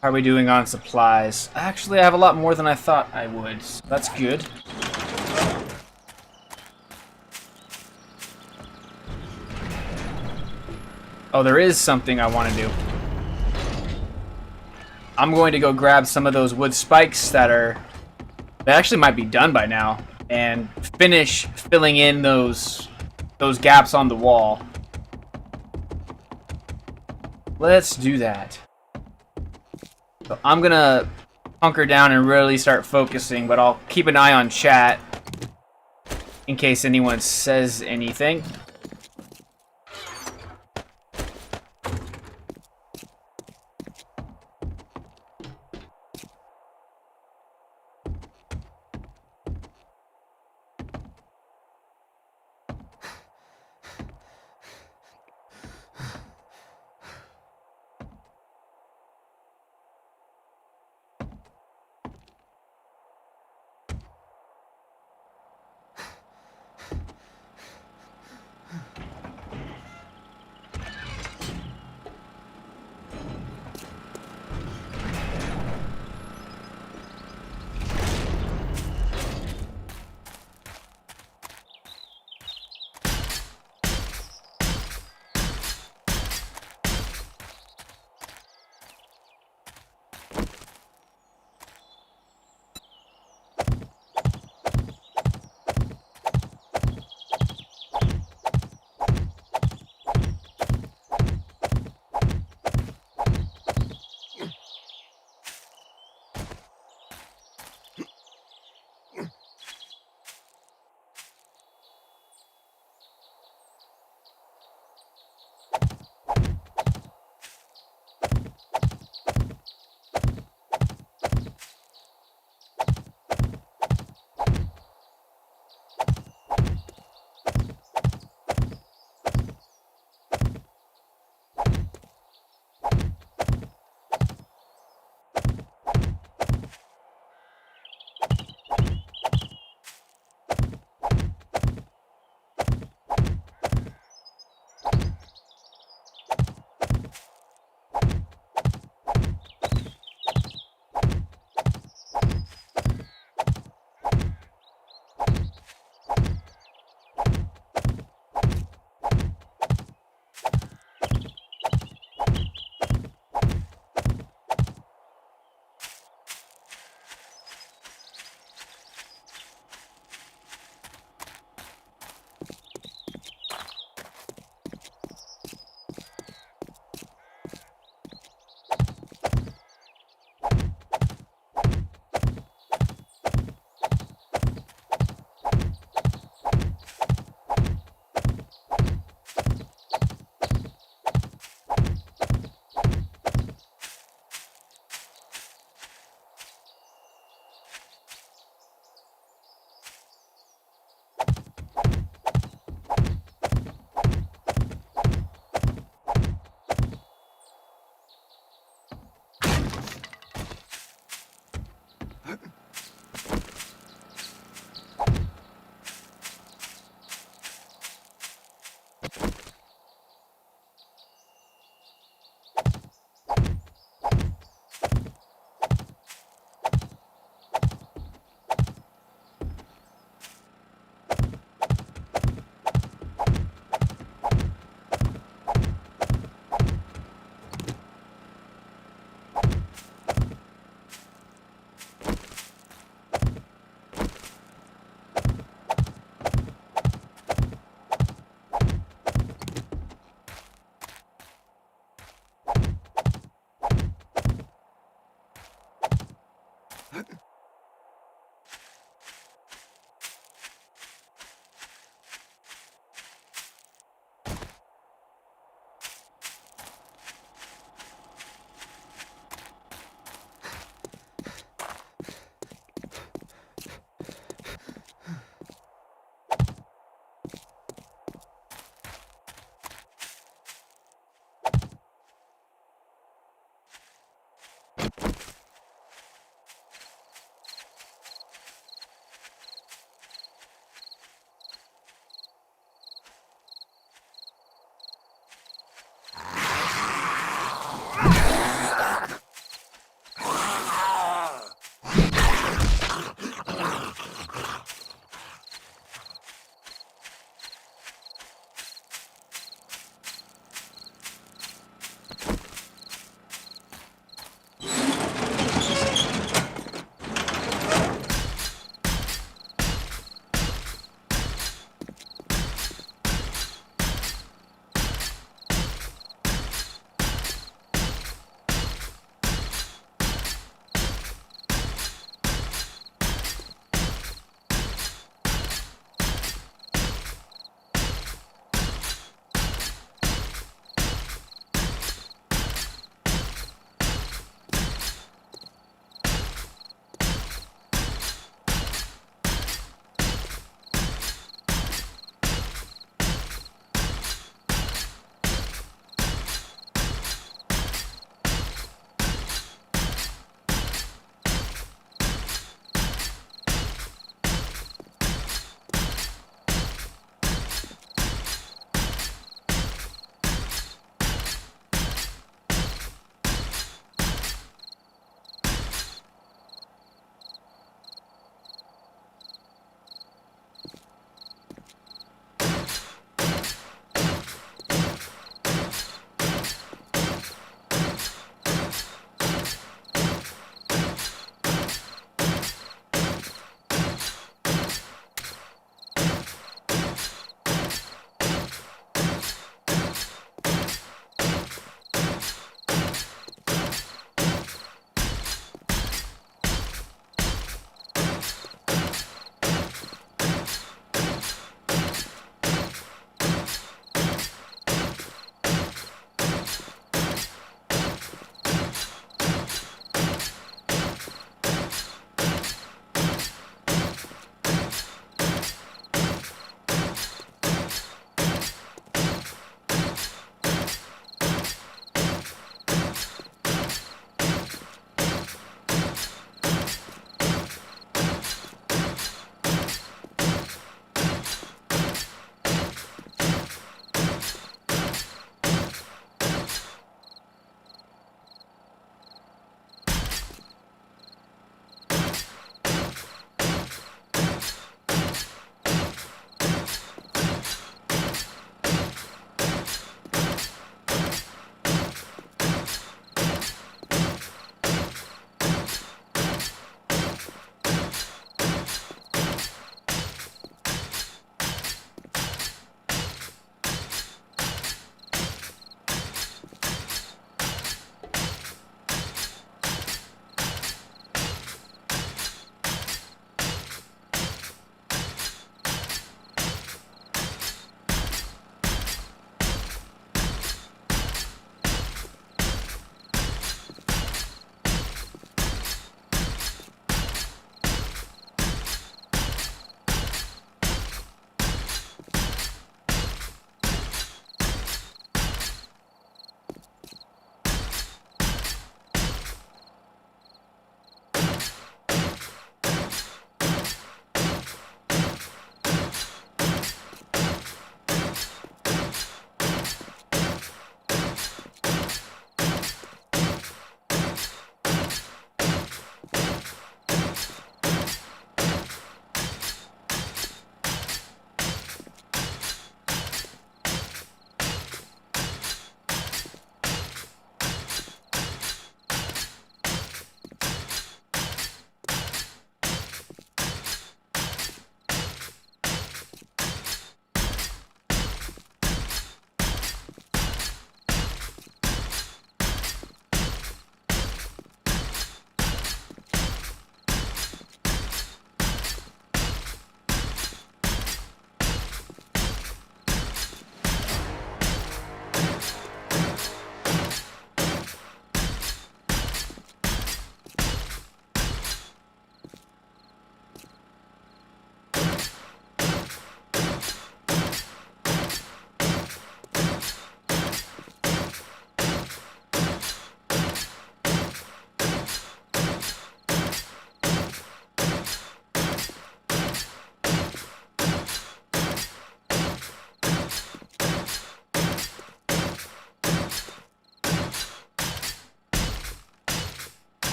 How are we doing on supplies? Actually, I have a lot more than I thought I would. So that's good. Oh, there is something I want to do. I'm going to go grab some of those wood spikes that actually might be done by now, and finish filling in those gaps on the wall. Let's do that. So I'm gonna hunker down and really start focusing, but I'll keep an eye on chat in case anyone says anything.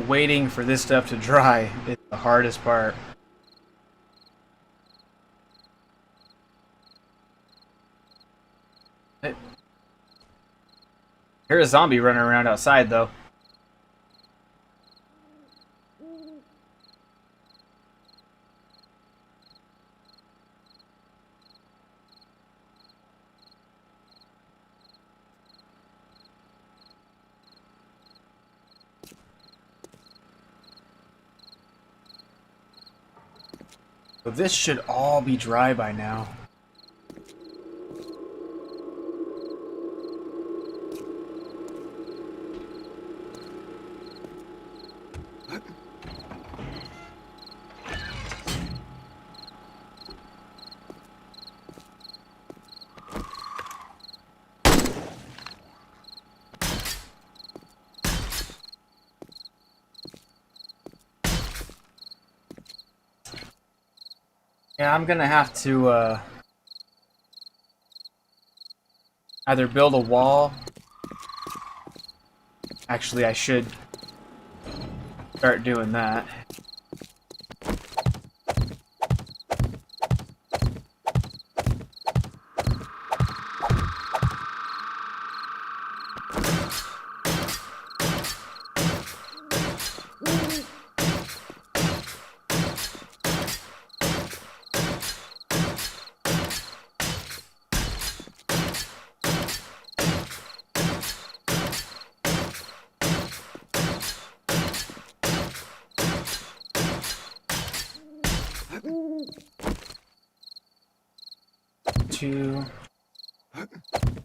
waiting for this stuff to dry is the hardest part. Here's a zombie running around outside, though. So this should all be dry by now. Yeah, I'm gonna have to either build a wall. Actually, I should start doing that. Two,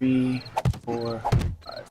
3, 4, 5.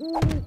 Damn.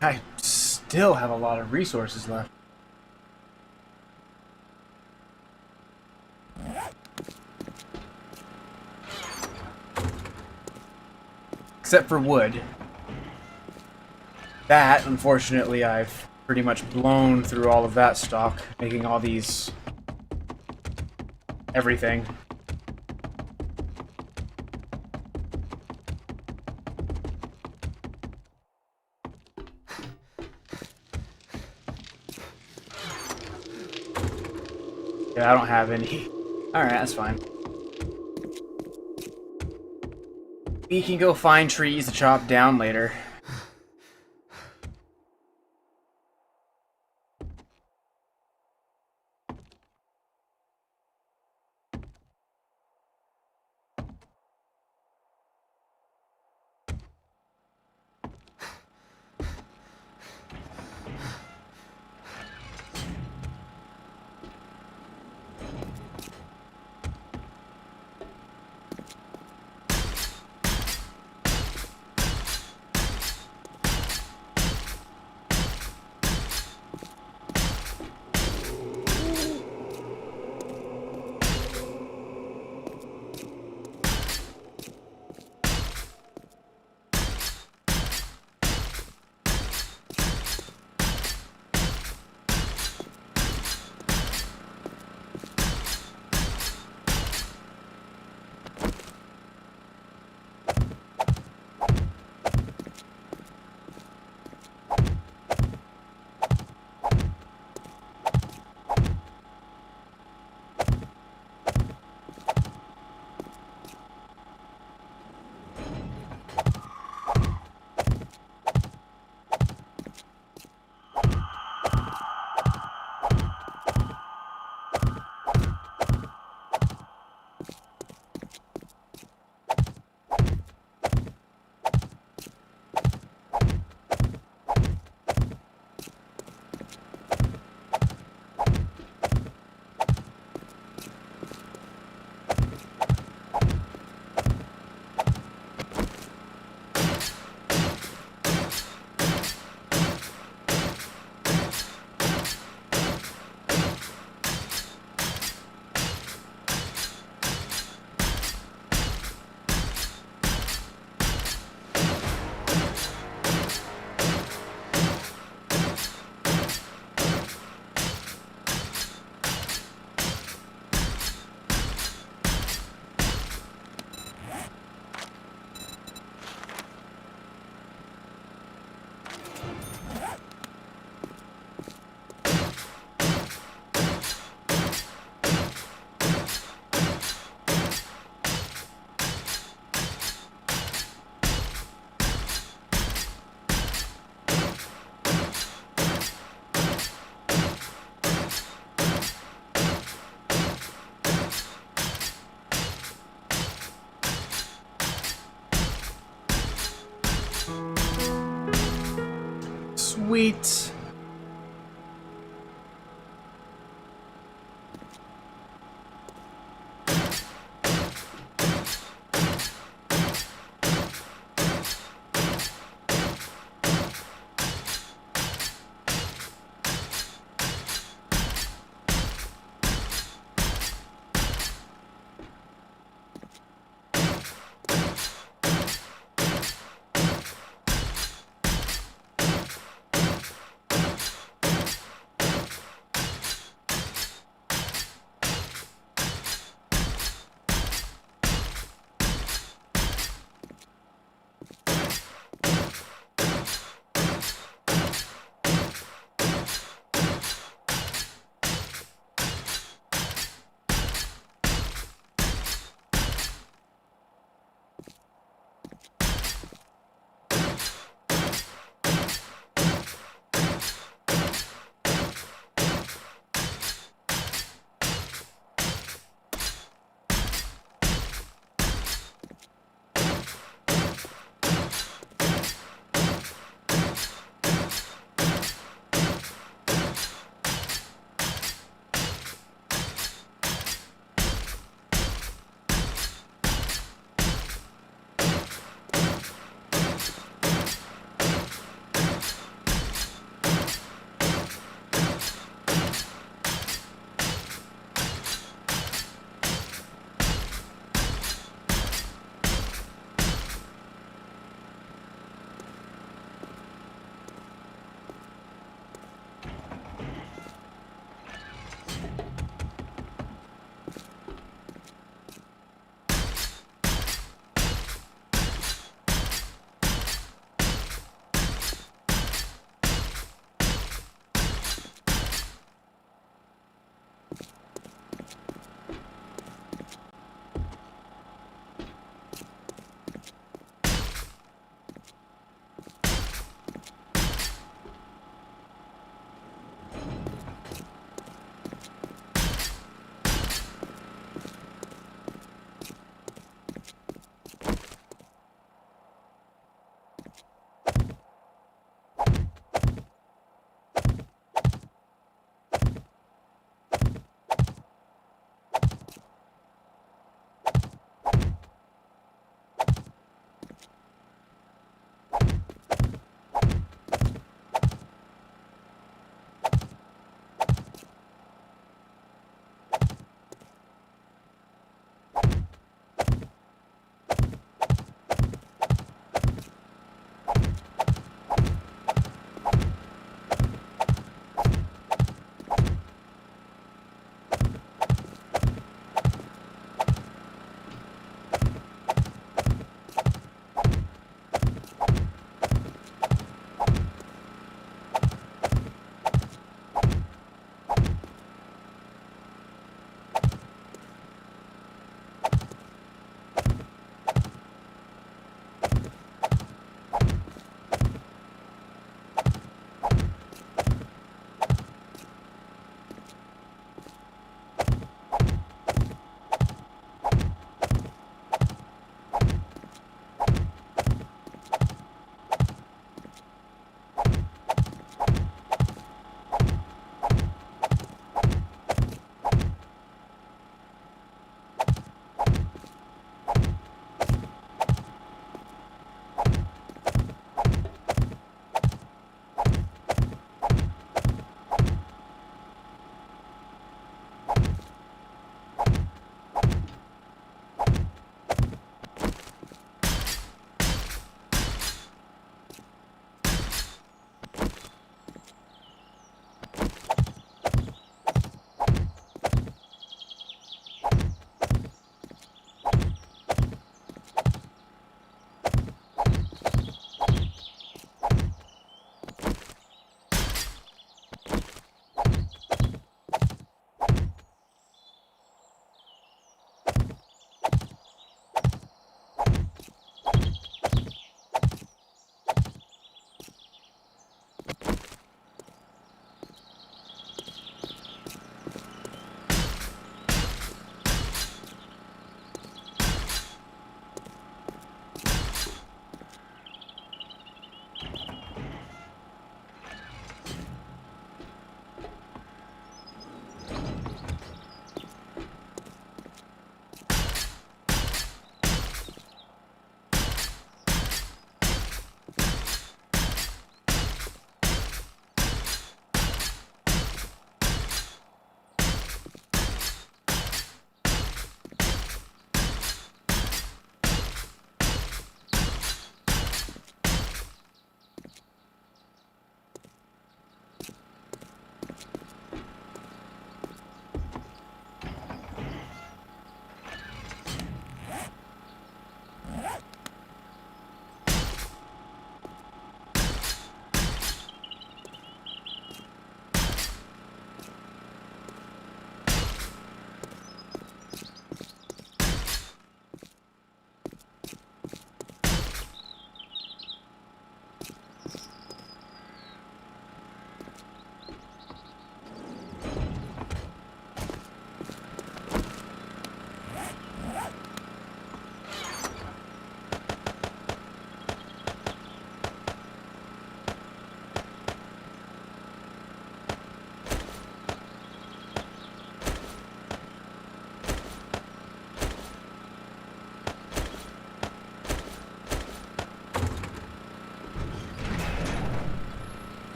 I still have a lot of resources left. Except for wood. That, unfortunately, I've pretty much blown through all of that stock, making all these... everything. Yeah, I don't have any. Alright, that's fine. We can go find trees to chop down later. Sweet.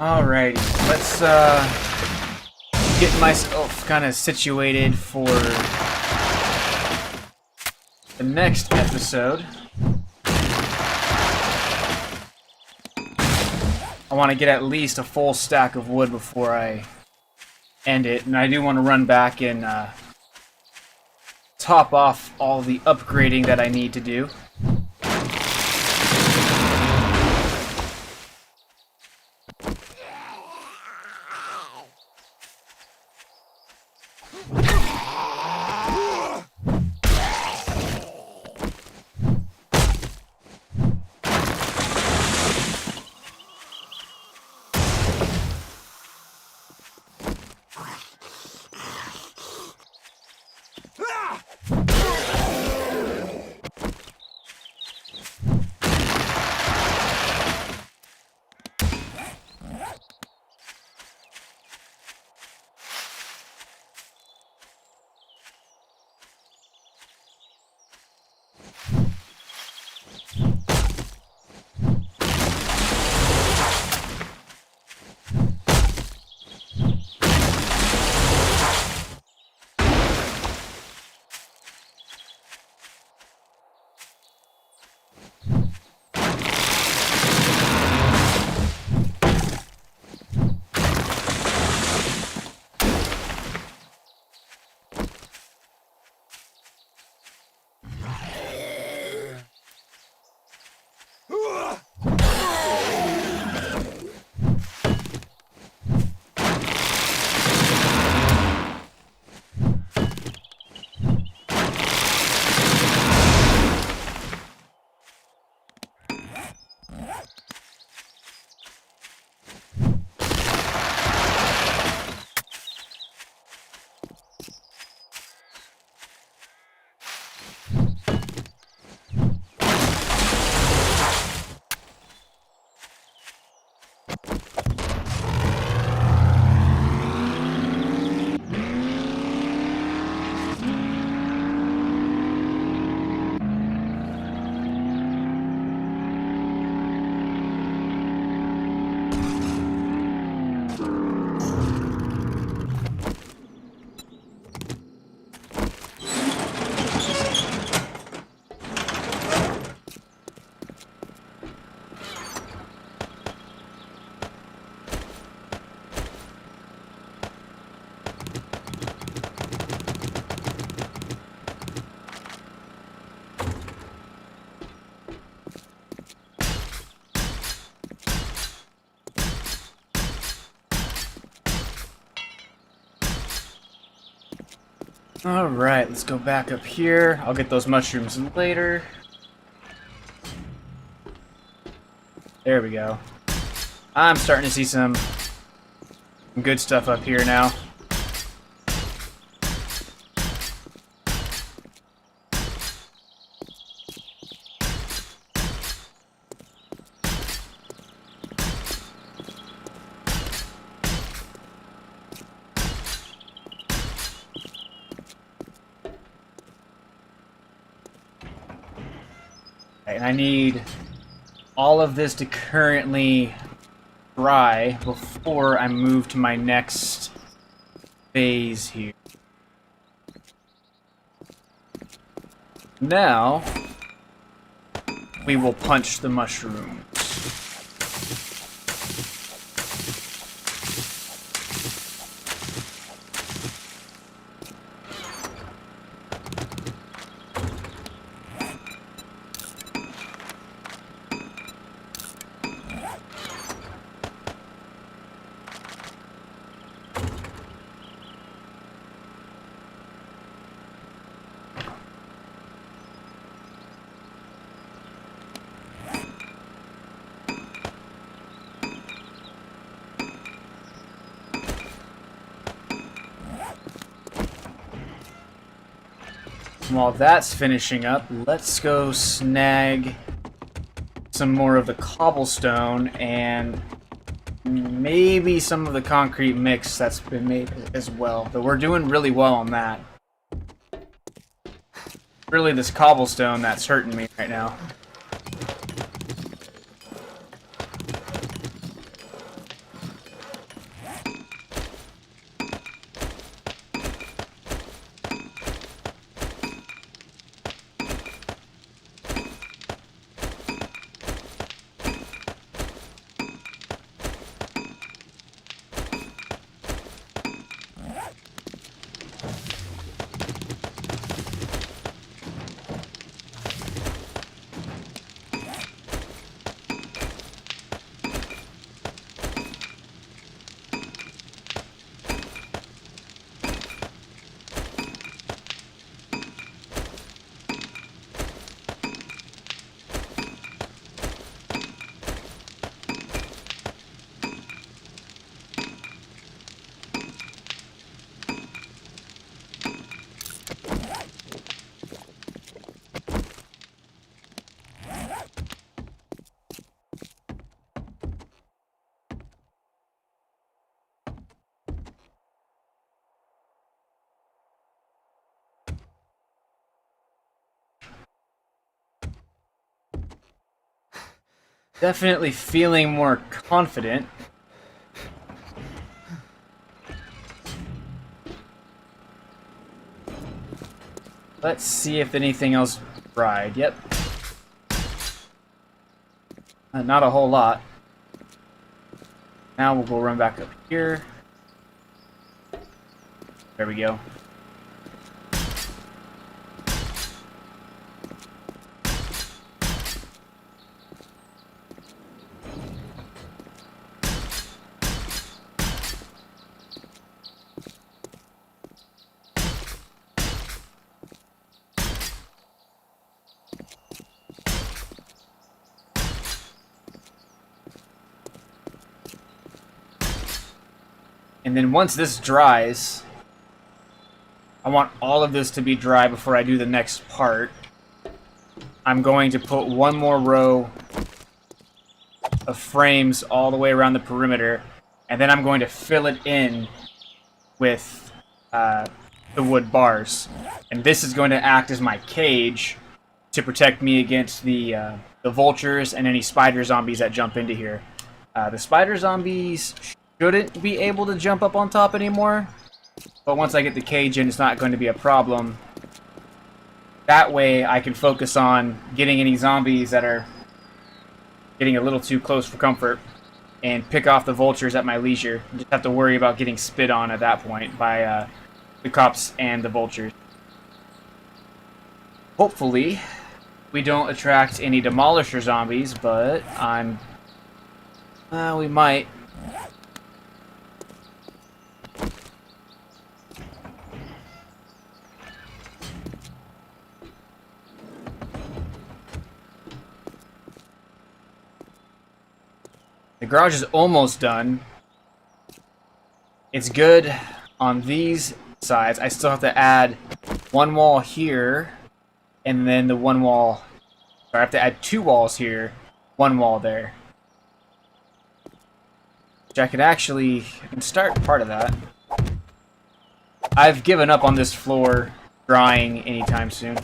Alrighty, let's get myself kind of situated for the next episode. I want to get at least a full stack of wood before I end it, and I do want to run back and top off all the upgrading that I need to do. Alright, let's go back up here. I'll get those mushrooms later. There we go. I'm starting to see some good stuff up here now. And I need all of this to currently dry before I move to my next phase here. Now, we will punch the mushroom. While that's finishing up, let's go snag some more of the cobblestone and maybe some of the concrete mix that's been made as well. But we're doing really well on that. Really, this cobblestone that's hurting me right now. Definitely feeling more confident. Let's see if anything else dried. Yep. Not a whole lot. Now we'll go run back up here. There we go. And then once this dries, I want all of this to be dry before I do the next part. I'm going to put one more row of frames all the way around the perimeter, and then I'm going to fill it in with the wood bars. And this is going to act as my cage to protect me against the vultures and any spider zombies that jump into here. The spider zombies shouldn't be able to jump up on top anymore, but once I get the cage in, it's not going to be a problem. That way I can focus on getting any zombies that are getting a little too close for comfort and pick off the vultures at my leisure. Just have to worry about getting spit on at that point by the cops and the vultures. Hopefully we don't attract any demolisher zombies, but we might. garage is almost done. It's good on these sides. I still have to add one wall here, and then the one wall. So I have to add 2 walls here, 1 wall there. Which I can actually start part of that. I've given up on this floor drying anytime soon.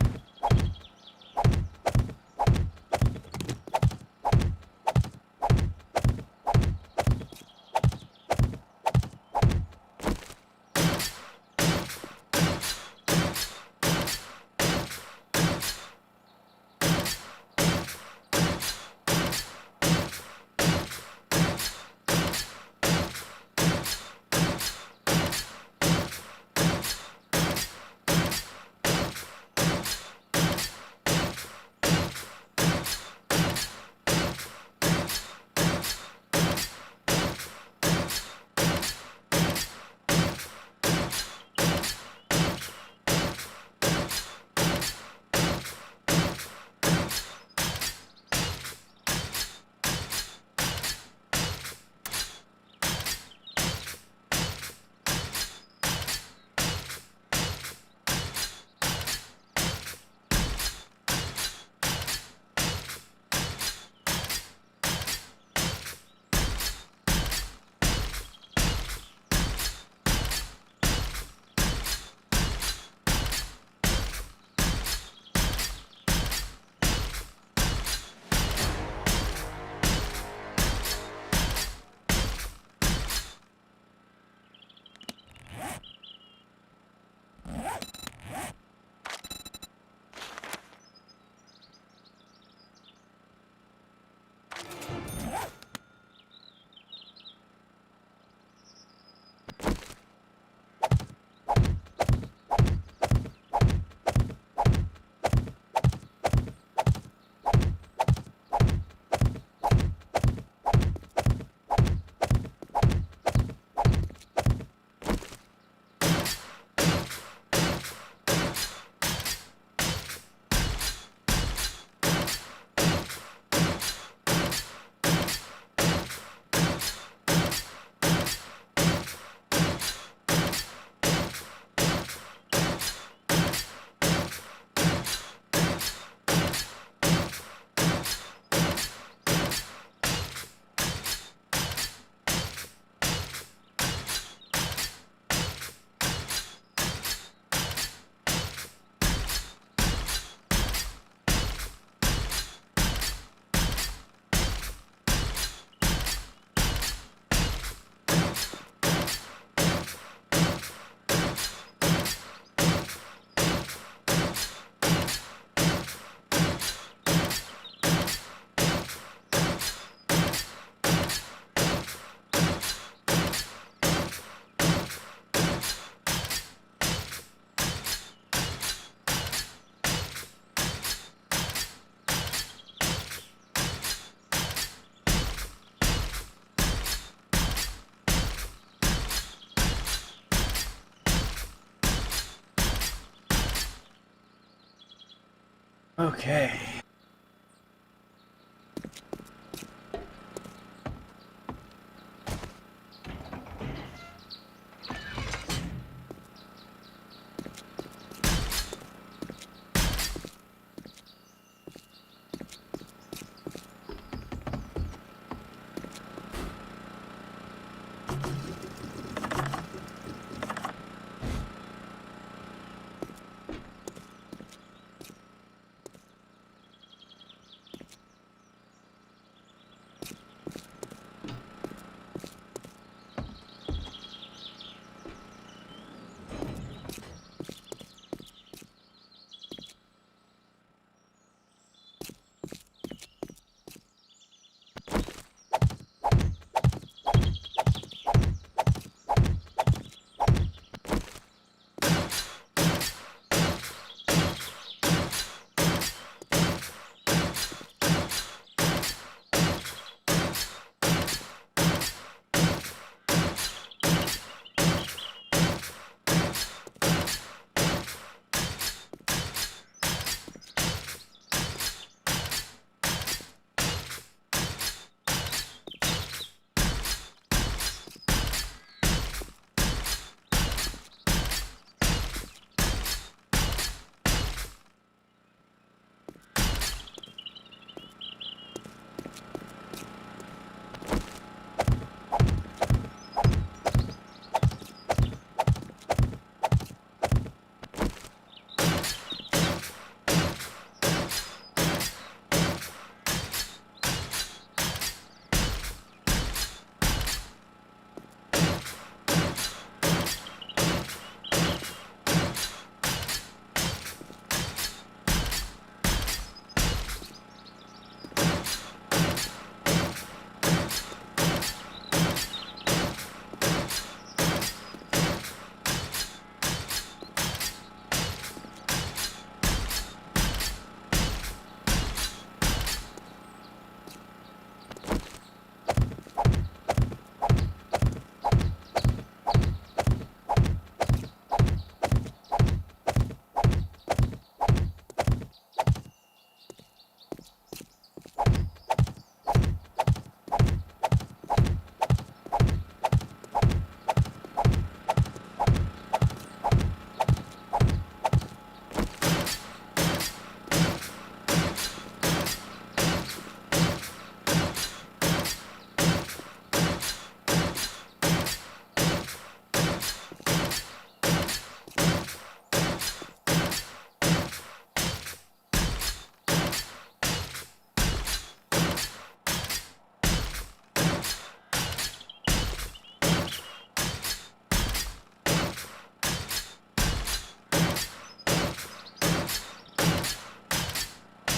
Okay.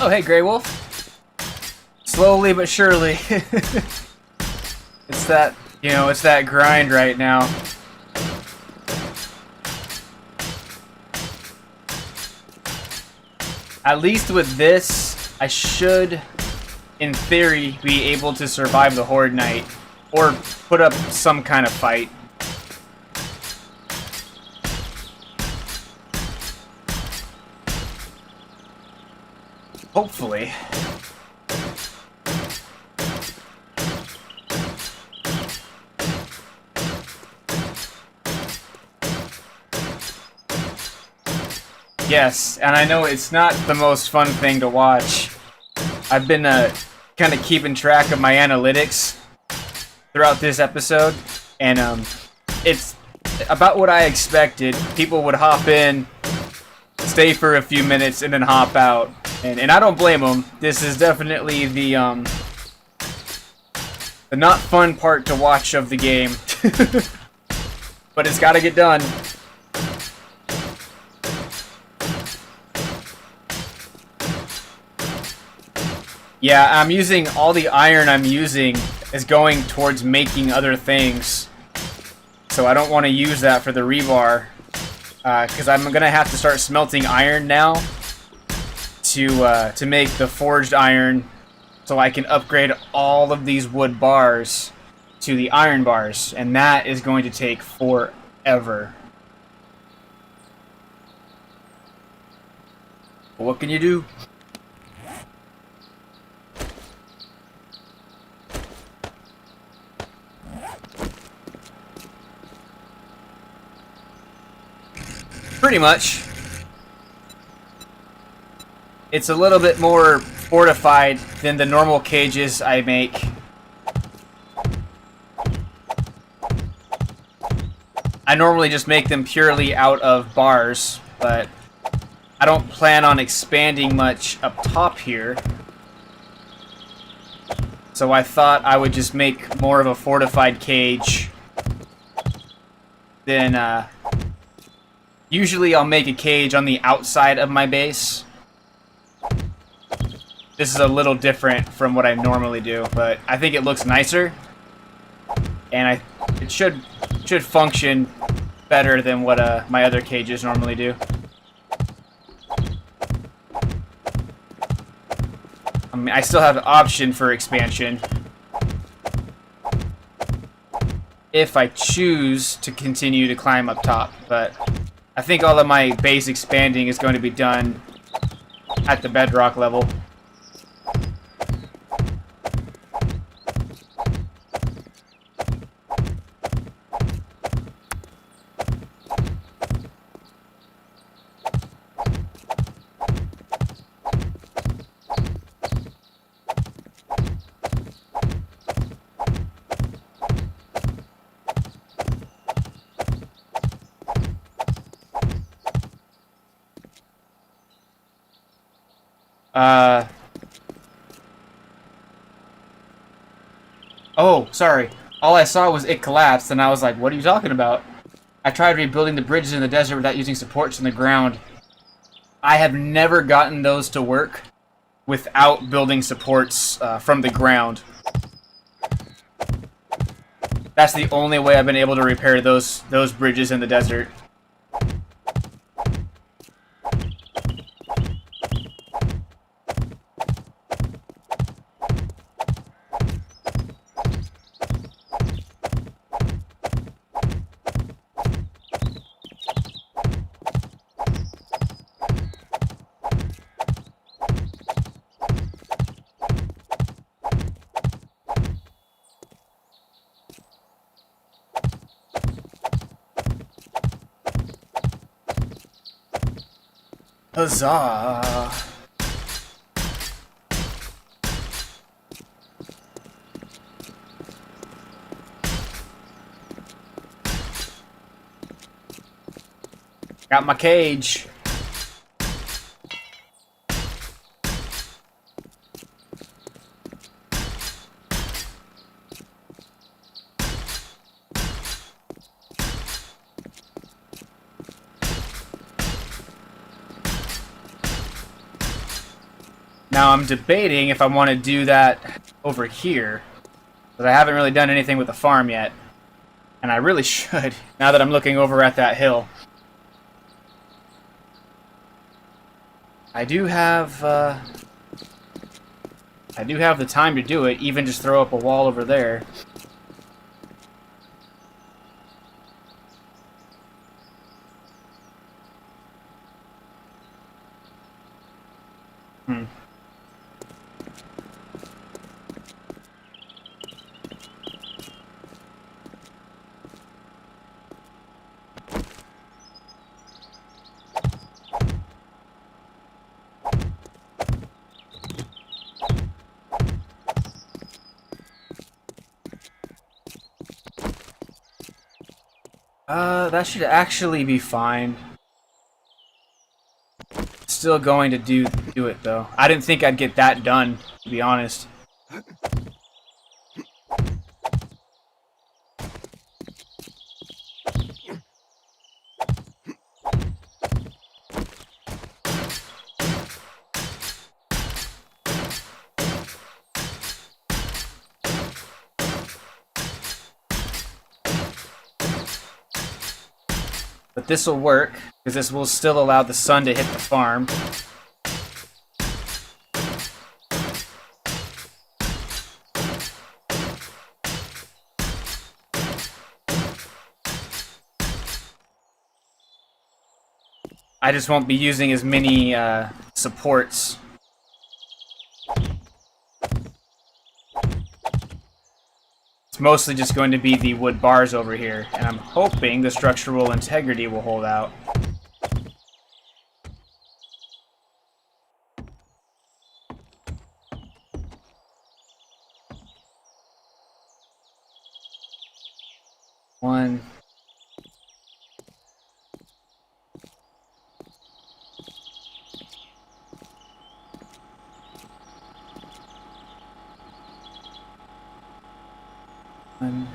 Oh, hey, Grey Wolf. Slowly but surely. It's that, you know, it's that grind right now. At least with this, I should, in theory, be able to survive the Horde Night. Or put up some kind of fight. Hopefully. Yes, and I know it's not the most fun thing to watch. I've been kind of keeping track of my analytics throughout this episode, and it's about what I expected. People would hop in, stay for a few minutes, and then hop out. And I don't blame them. This is definitely the not fun part to watch of the game. But it's gotta get done. Yeah, I'm using all the iron I'm using is going towards making other things. So I don't want to use that for the rebar. Because I'm going to have to start smelting iron now to make the forged iron so I can upgrade all of these wood bars to the iron bars. And that is going to take forever. But what can you do? Pretty much. It's a little bit more fortified than the normal cages I make. I normally just make them purely out of bars, but I don't plan on expanding much up top here. So I thought I would just make more of a fortified cage than usually I'll make a cage on the outside of my base. This is a little different from what I normally do, but I think it looks nicer. And it should function better than what my other cages normally do. I mean, I still have the option for expansion if I choose to continue to climb up top, but I think all of my base expanding is going to be done at the bedrock level. Oh, sorry. All I saw was it collapsed, and I was like, what are you talking about? I tried rebuilding the bridges in the desert without using supports in the ground. I have never gotten those to work without building supports from the ground. That's the only way I've been able to repair those bridges in the desert. Huzzah! Got my cage. Now I'm debating if I want to do that over here, but I haven't really done anything with the farm yet, and I really should now that I'm looking over at that hill. I do have the time to do it. Even just throw up a wall over there. That should actually be fine. Still going to do it though. I didn't think I'd get that done, to be honest. But this will work, because this will still allow the sun to hit the farm. I just won't be using as many supports. It's mostly just going to be the wood bars over here, and I'm hoping the structural integrity will hold out. One. One.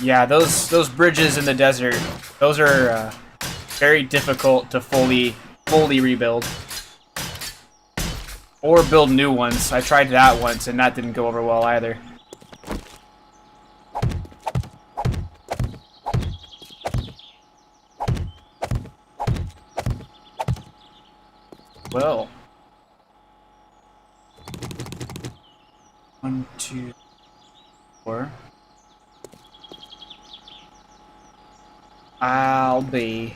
Yeah, those bridges in the desert, those are very difficult to fully rebuild. Or build new ones. I tried that once and that didn't go over well either. Well. 1, 2, 4. I'll be.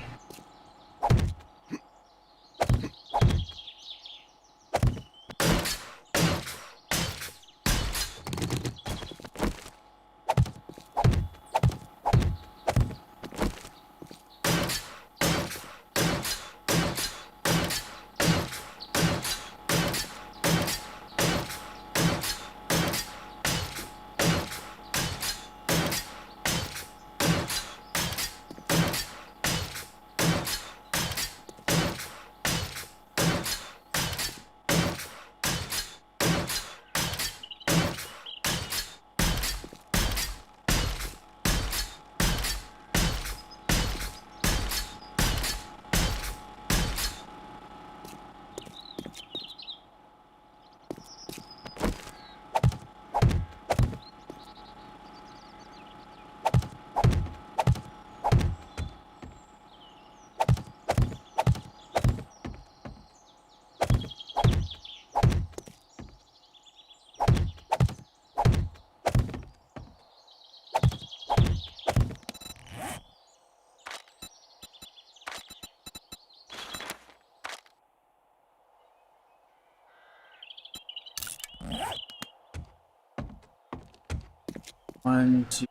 One, two.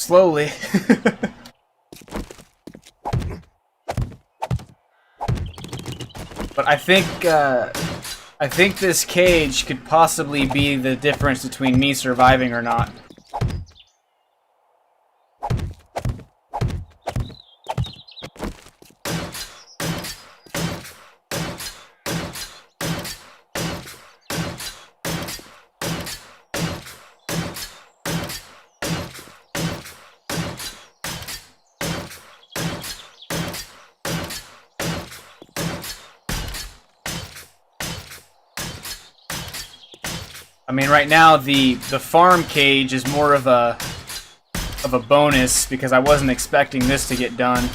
Slowly. But I think this cage could possibly be the difference between me surviving or not. I mean, right now the farm cage is more of a bonus because I wasn't expecting this to get done.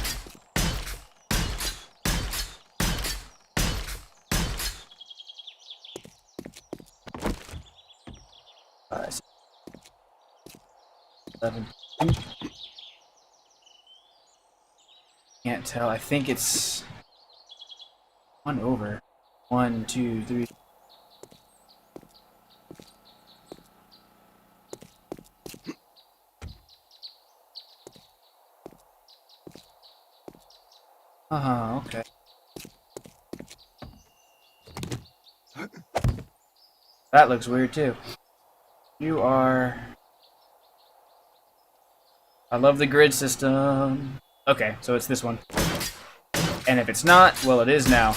Can't tell. I think it's one over. 1, 2, 3. Okay. That looks weird too. You are... I love the grid system. Okay, so it's this one. And if it's not, well, it is now.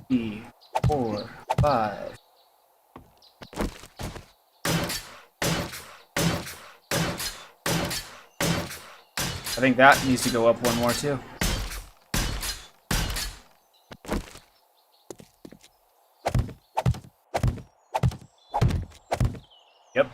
3, 4, 5. I think that needs to go up one more too. Yep.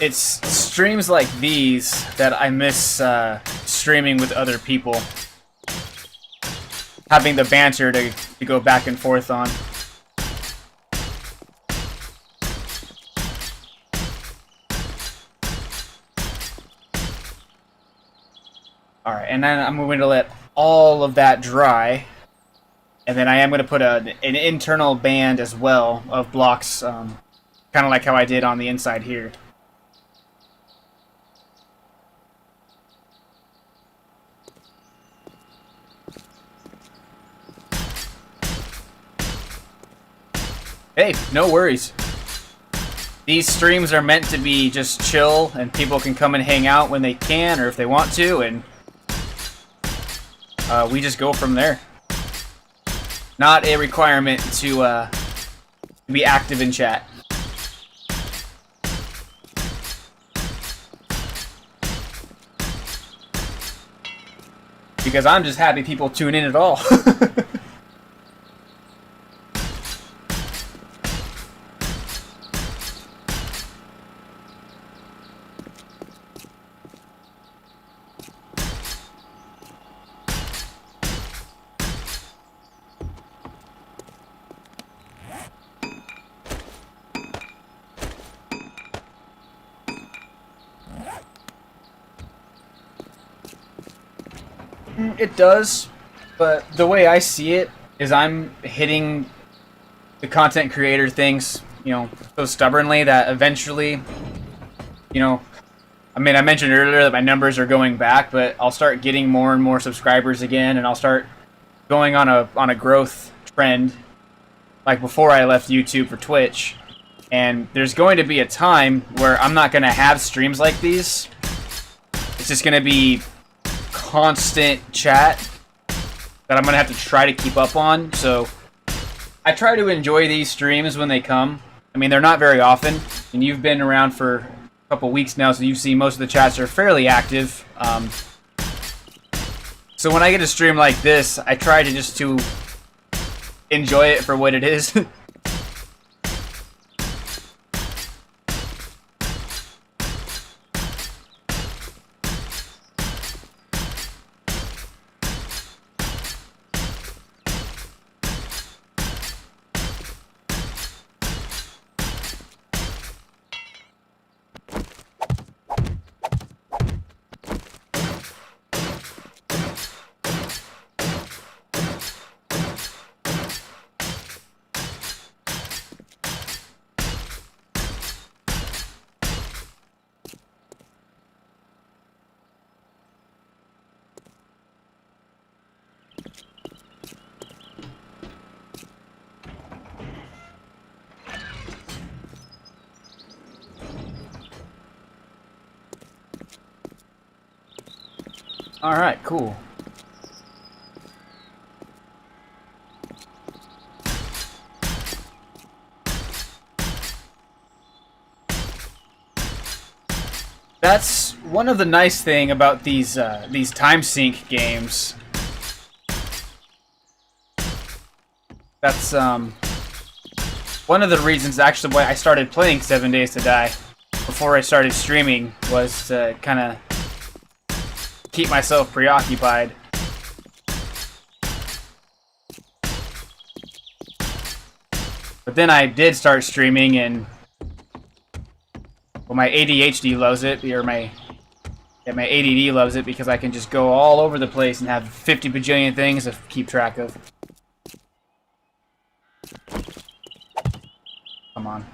It's streams like these that I miss streaming with other people. Having the banter to go back and forth on. Alright, and then I'm going to let all of that dry. And then I am going to put an internal band as well of blocks, kind of like how I did on the inside here. Hey, no worries. These streams are meant to be just chill, and people can come and hang out when they can, or if they want to, and we just go from there. Not a requirement to be active in chat. Because I'm just happy people tune in at all. It does, but the way I see it is I'm hitting the content creator things, so stubbornly that eventually, I mean, I mentioned earlier that my numbers are going back, but I'll start getting more and more subscribers again, and I'll start going on a growth trend, like before I left YouTube for Twitch. And there's going to be a time where I'm not going to have streams like these. It's just going to be constant chat that I'm going to have to try to keep up on. So I try to enjoy these streams when they come. I mean, they're not very often, and you've been around for a couple weeks now, so you've seen most of the chats are fairly active. So when I get a stream like this, I try to just to enjoy it for what it is. Alright, cool. That's one of the nice thing about these time sync games. That's one of the reasons actually why I started playing 7 Days to Die before I started streaming, was to kind of keep myself preoccupied. But then I did start streaming, and well, my ADHD loves it, or my ADD loves it, because I can just go all over the place and have 50 bajillion things to keep track of. Come on.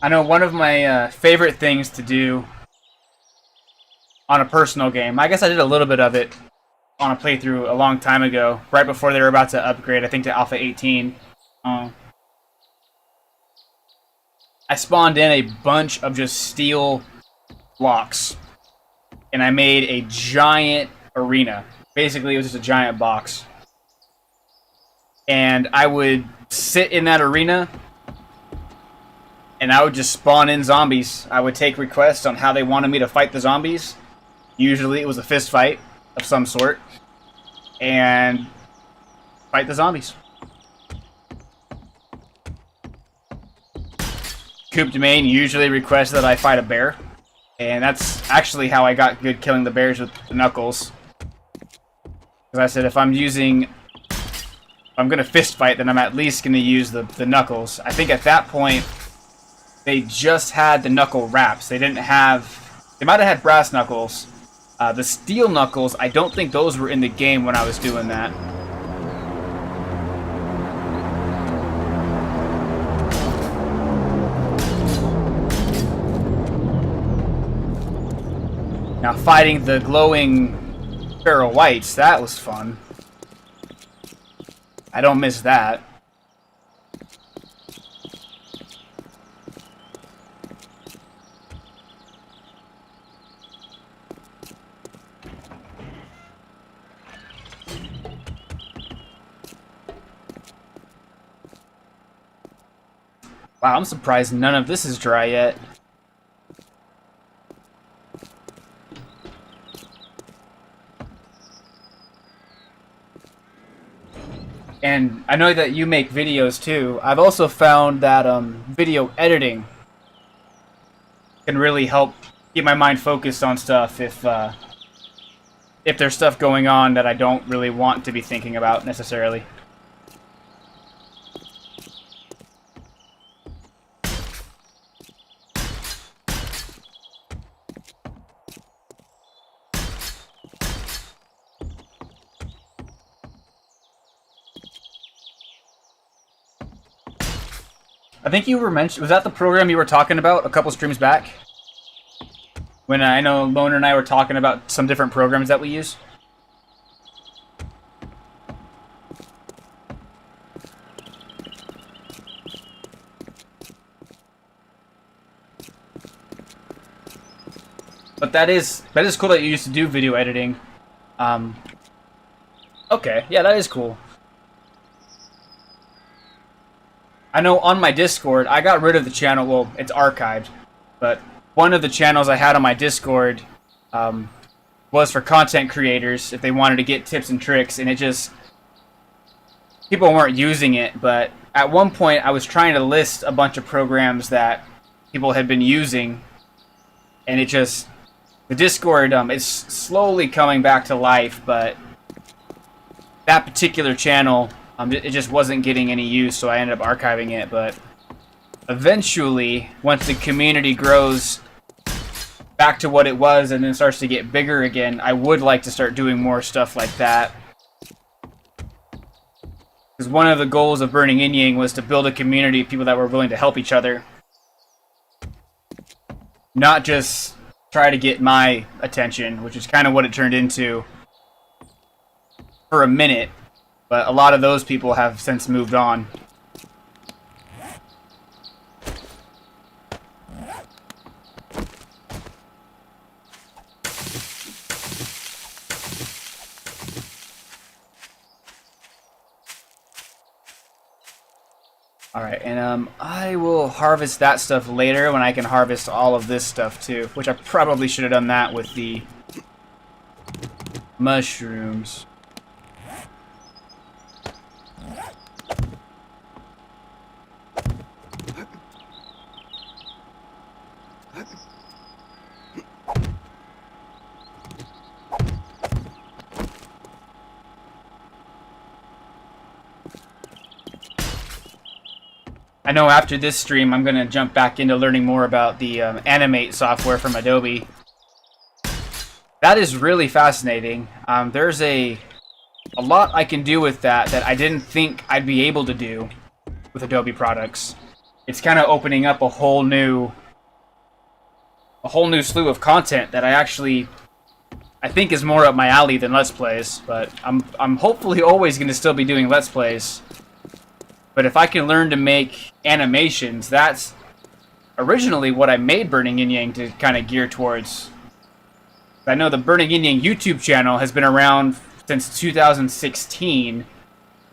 I know one of my favorite things to do on a personal game, I guess I did a little bit of it on a playthrough a long time ago, right before they were about to upgrade, I think, to Alpha 18. I spawned in a bunch of just steel blocks, and I made a giant arena. Basically, it was just a giant box. And I would sit in that arena, and I would just spawn in zombies. I would take requests on how they wanted me to fight the zombies. Usually it was a fist fight of some sort. And fight the zombies. Coop Domain usually requests that I fight a bear. And that's actually how I got good killing the bears with the knuckles. Because I said, if I'm going to fist fight, then I'm at least going to use the knuckles. I think at that point, they just had the knuckle wraps. They didn't have... They might have had brass knuckles. The steel knuckles, I don't think those were in the game when I was doing that. Now, fighting the glowing feral whites, that was fun. I don't miss that. Wow, I'm surprised none of this is dry yet. And I know that you make videos too. I've also found that video editing can really help keep my mind focused on stuff if there's stuff going on that I don't really want to be thinking about necessarily. I think you were mentioned. Was that the program you were talking about a couple streams back? When I know Loner and I were talking about some different programs that we use. But that is cool that you used to do video editing. Okay, yeah, that is cool. I know on my Discord, I got rid of the channel. Well, it's archived, but one of the channels I had on my Discord was for content creators if they wanted to get tips and tricks, and it just people weren't using it. But at one point, I was trying to list a bunch of programs that people had been using, and it just the Discord is slowly coming back to life, but that particular channel. It just wasn't getting any use, so I ended up archiving it. But eventually, once the community grows back to what it was and then starts to get bigger again, I would like to start doing more stuff like that. Because one of the goals of Burning Yin Yang was to build a community of people that were willing to help each other. Not just try to get my attention, which is kind of what it turned into for a minute. But a lot of those people have since moved on. Alright, and I will harvest that stuff later when I can harvest all of this stuff too. Which I probably should have done that with the mushrooms. I know after this stream, I'm going to jump back into learning more about the Animate software from Adobe. That is really fascinating. There's a lot I can do with that I didn't think I'd be able to do with Adobe products. It's kind of opening up a whole new slew of content that I think is more up my alley than Let's Plays. But I'm hopefully always going to still be doing Let's Plays. But if I can learn to make animations, that's originally what I made Burning Yin Yang to kind of gear towards. I know the Burning Yin Yang YouTube channel has been around since 2016,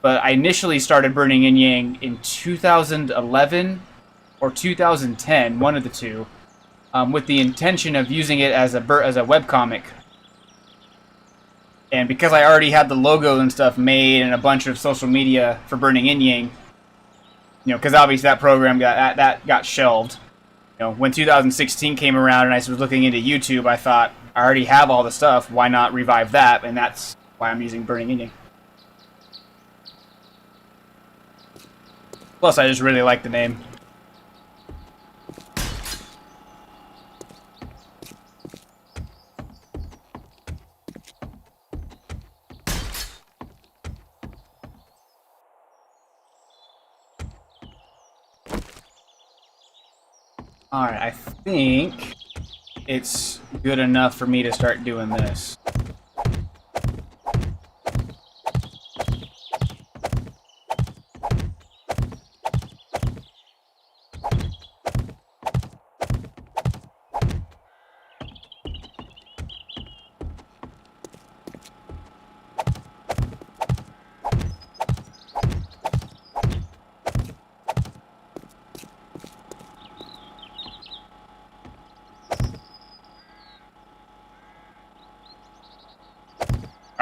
but I initially started Burning Yin Yang in 2011 or 2010, one of the two, with the intention of using it as a webcomic. And because I already had the logo and stuff made and a bunch of social media for Burning Yin Yang, you know, because obviously that program got shelved. You know, when 2016 came around and I was looking into YouTube, I thought, I already have all the stuff, why not revive that? And that's why I'm using Burning Yin Yang. Plus, I just really like the name. Alright, I think it's good enough for me to start doing this.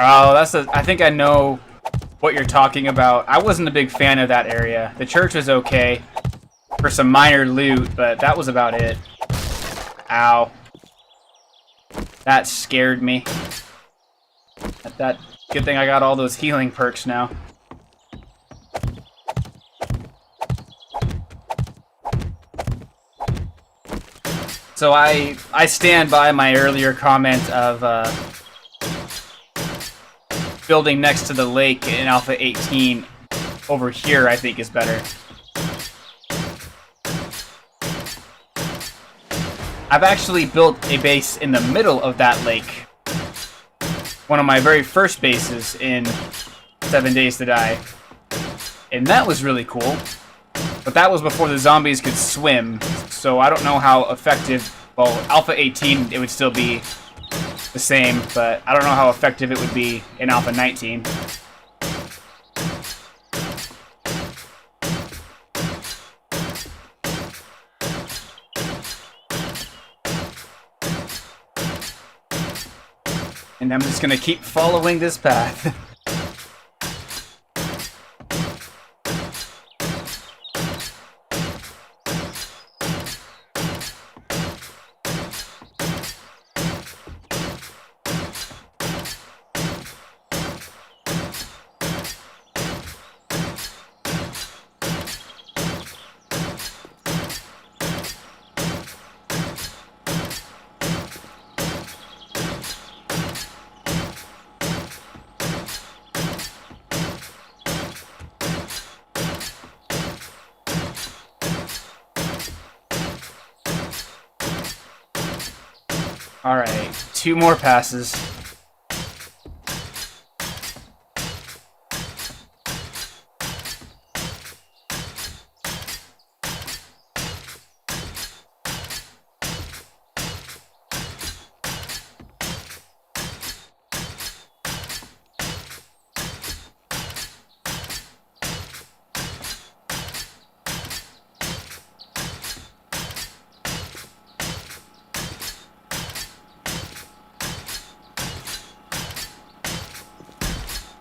Oh, I think I know what you're talking about. I wasn't a big fan of that area. The church was okay for some minor loot, but that was about it. Ow. That scared me. Good thing I got all those healing perks now. So I stand by my earlier comment of building next to the lake in Alpha 18 over here, I think, is better. I've actually built a base in the middle of that lake. One of my very first bases in 7 Days to Die. And that was really cool. But that was before the zombies could swim, so I don't know how effective... Well, Alpha 18, it would still be the same, but I don't know how effective it would be in Alpha 19. And I'm just gonna keep following this path. Alright, 2 more passes.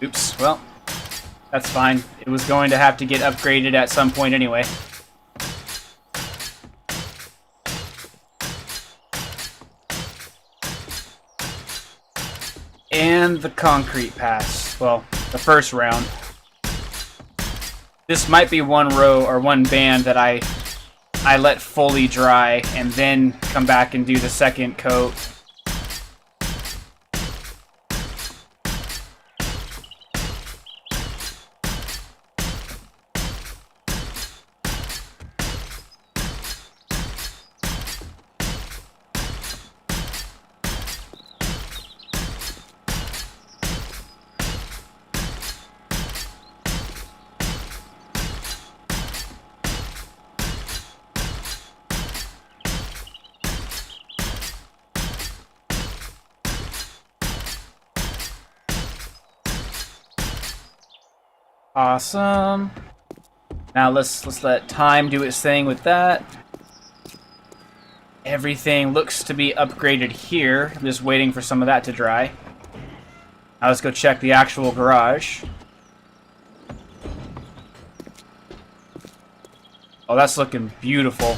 Oops, well, that's fine. It was going to have to get upgraded at some point anyway. And the concrete pass. Well, the first round. This might be one row or one band that I let fully dry and then come back and do the second coat. Awesome. Now let's let time do its thing with that. Everything looks to be upgraded here. I'm just waiting for some of that to dry. Now let's go check the actual garage. Oh, that's looking beautiful.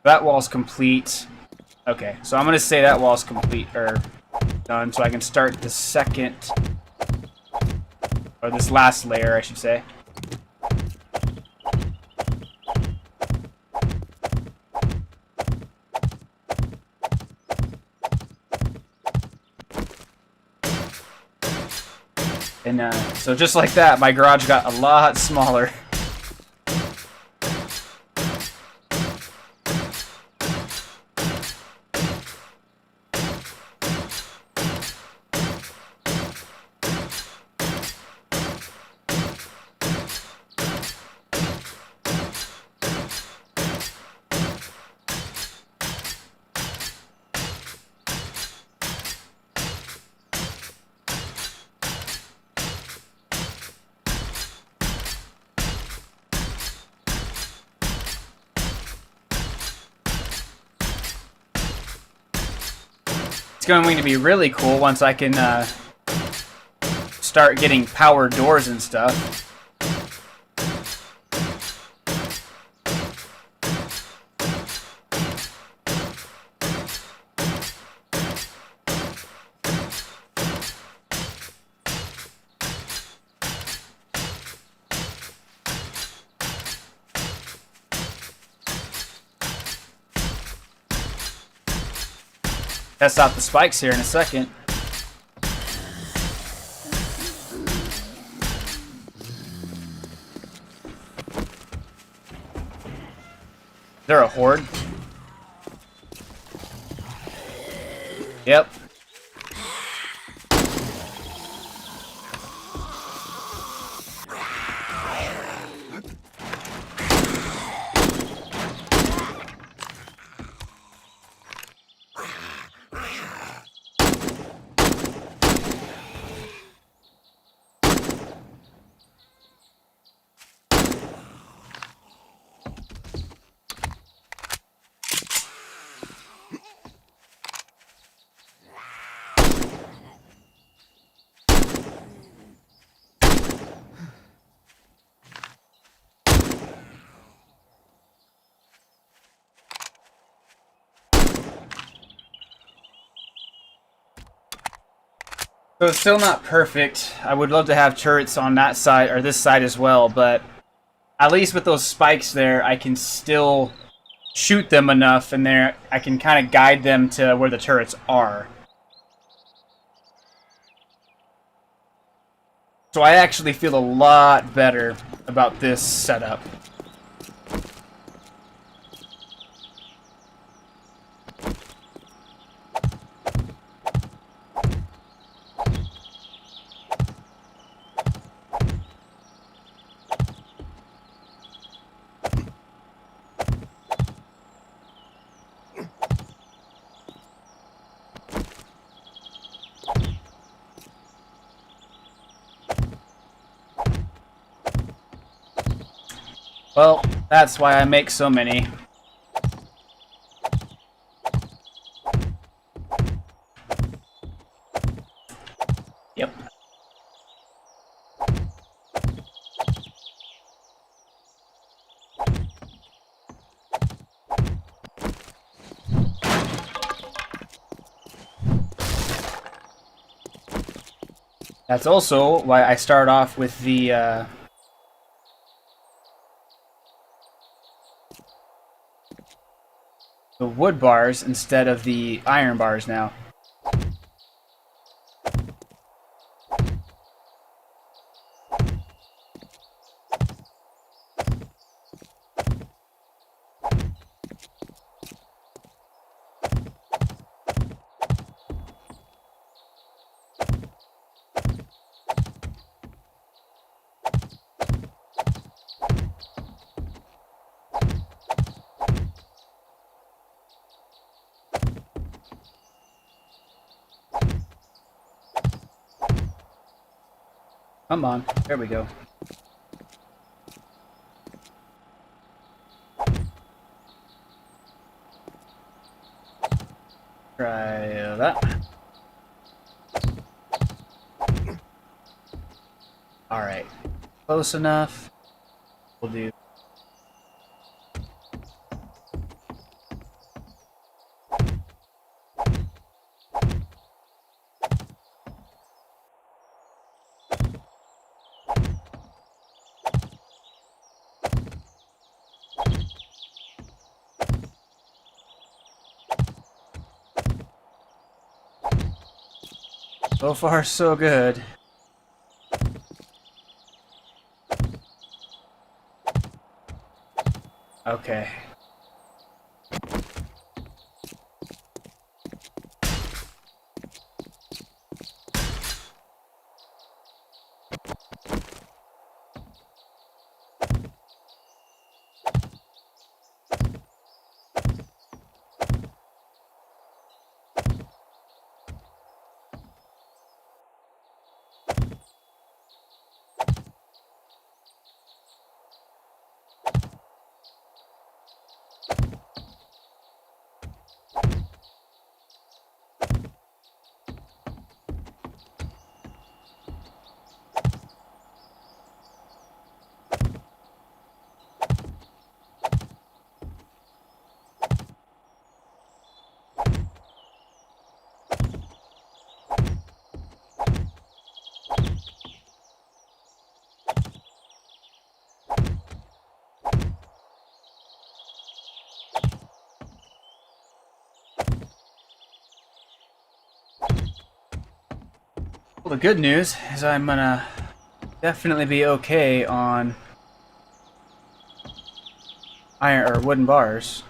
That wall's complete. Okay, so I'm gonna say that wall's complete, or done, so I can start the second, or this last layer, I should say. And so just like that, my garage got a lot smaller. It's going to be really cool once I can start getting power doors and stuff. Test out the spikes here in a second. Is there a horde? Yep. So it's still not perfect. I would love to have turrets on that side, or this side as well, but at least with those spikes there, I can still shoot them enough, and there I can kind of guide them to where the turrets are. So I actually feel a lot better about this setup. Well, that's why I make so many. Yep. That's also why I start off with the wood bars instead of the iron bars now. Come on, there we go. Try that. Alright, close enough. We'll do. So far, so good. Okay. Well, the good news is I'm gonna definitely be okay on iron or wooden bars.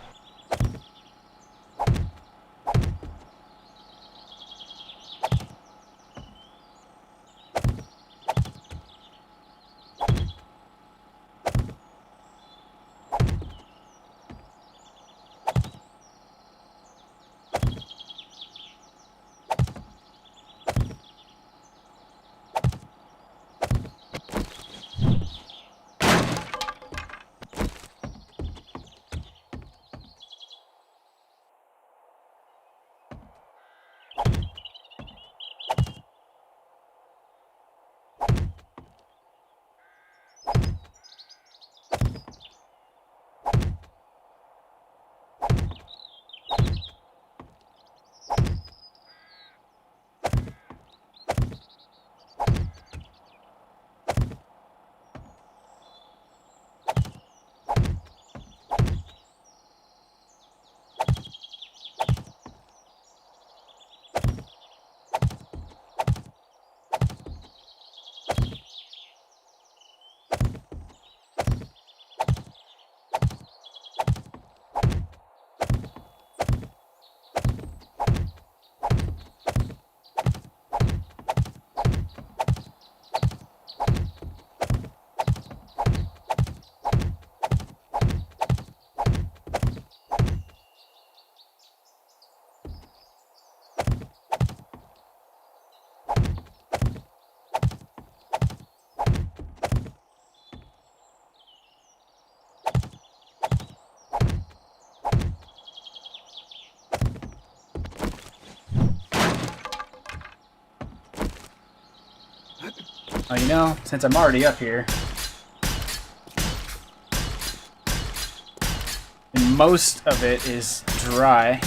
Oh, you know, since I'm already up here, and most of it is dry.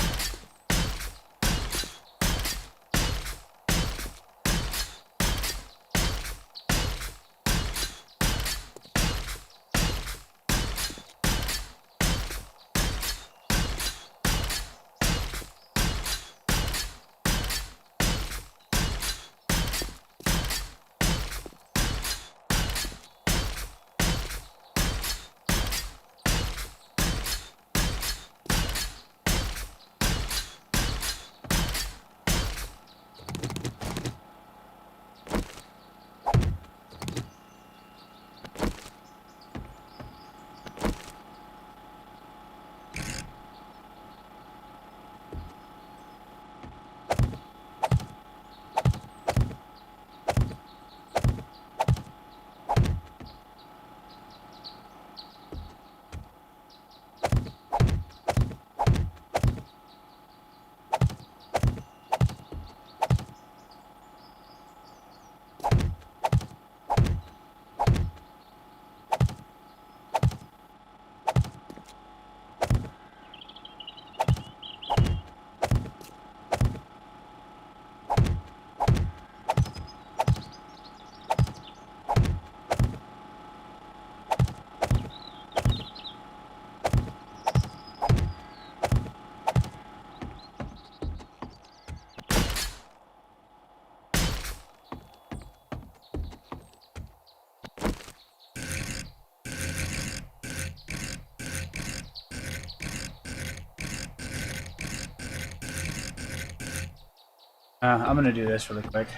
I'm gonna do this really quick.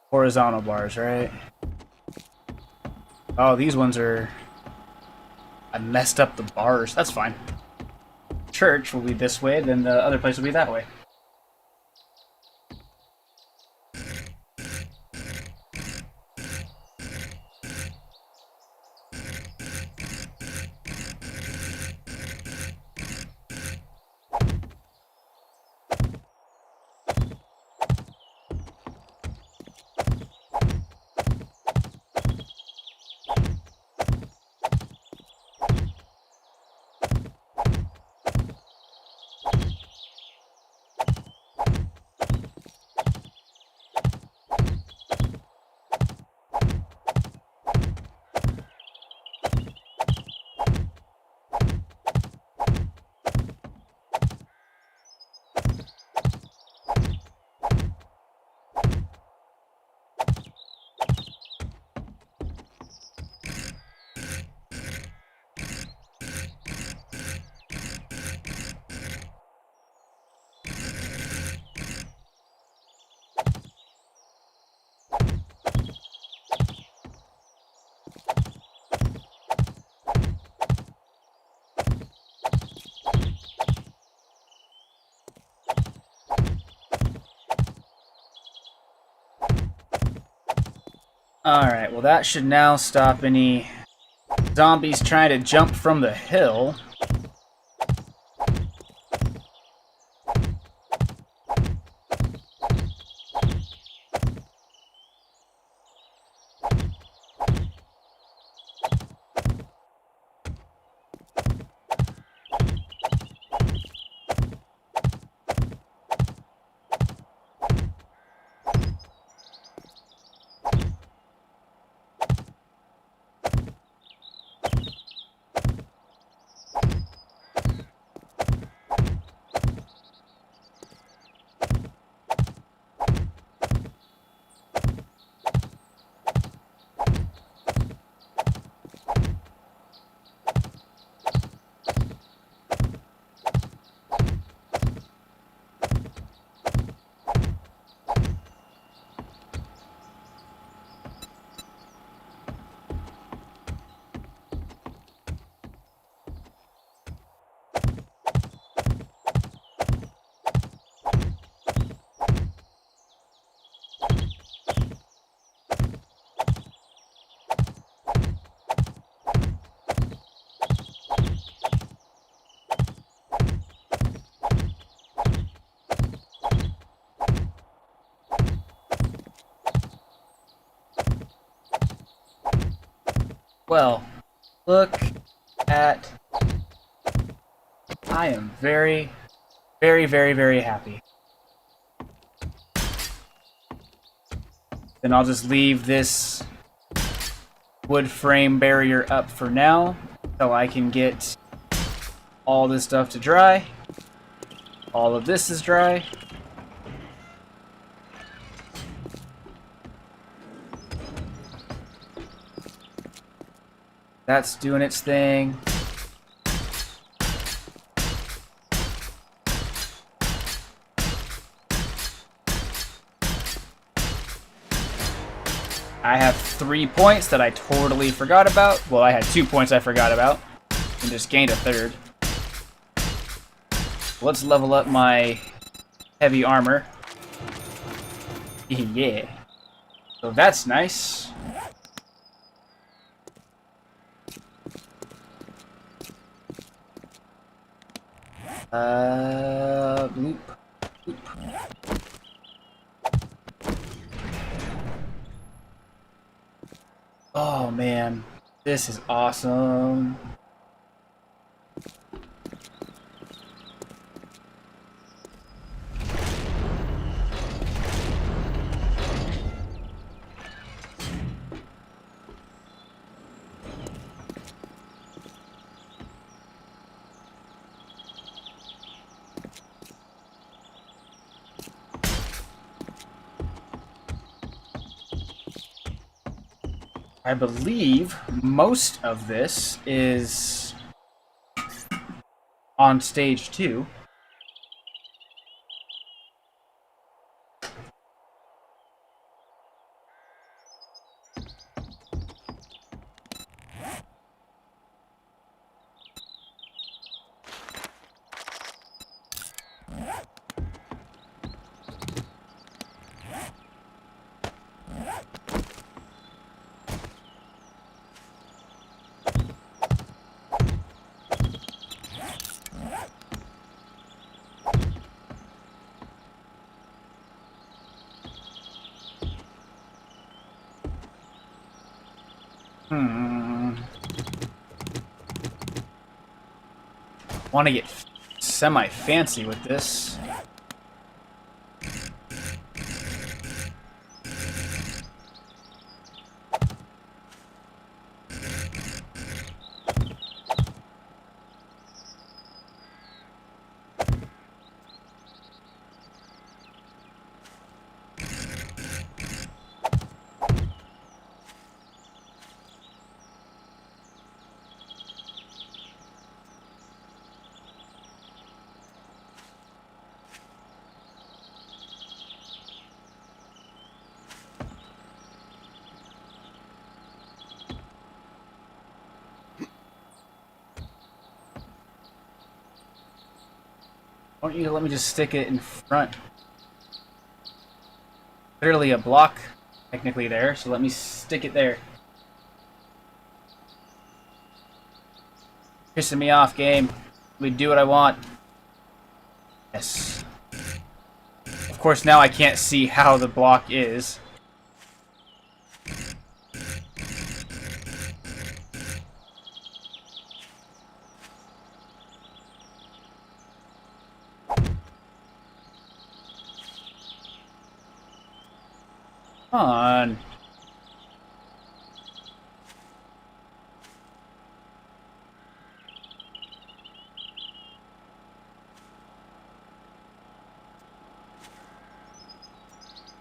Horizontal bars, right? Oh, these ones are... I messed up the bars. That's fine. Church will be this way, then the other place will be that way. Alright, well that should now stop any zombies trying to jump from the hill. Well, look at... I am very, very, very, very happy. Then I'll just leave this wood frame barrier up for now, so I can get all this stuff to dry. All of this is dry. That's doing its thing. I have 3 points that I totally forgot about. Well, I had 2 points I forgot about, and just gained a third. Let's level up my heavy armor. Yeah. So that's nice. Bloop. Bloop. Oh man, this is awesome. I believe most of this is on stage 2. Want to get semi-fancy with this. Why don't you let me just stick it in front? Literally a block technically there, so let me stick stick it there. Pissing me off, game. Let me do what I want. Yes. Of course, now I can't see how the block is. Come on.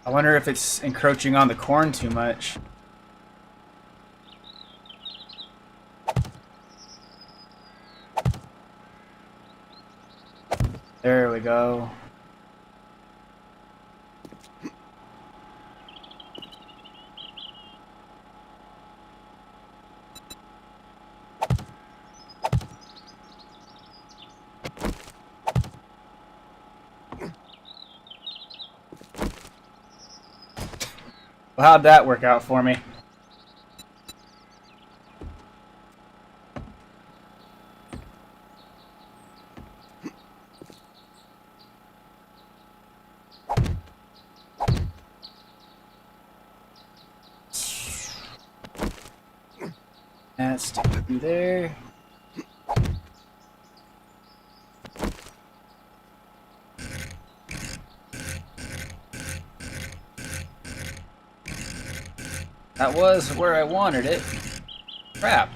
I wonder if it's encroaching on the corn too much. There we go. Well, how'd that work out for me? That's stick through there. That was where I wanted it. Crap.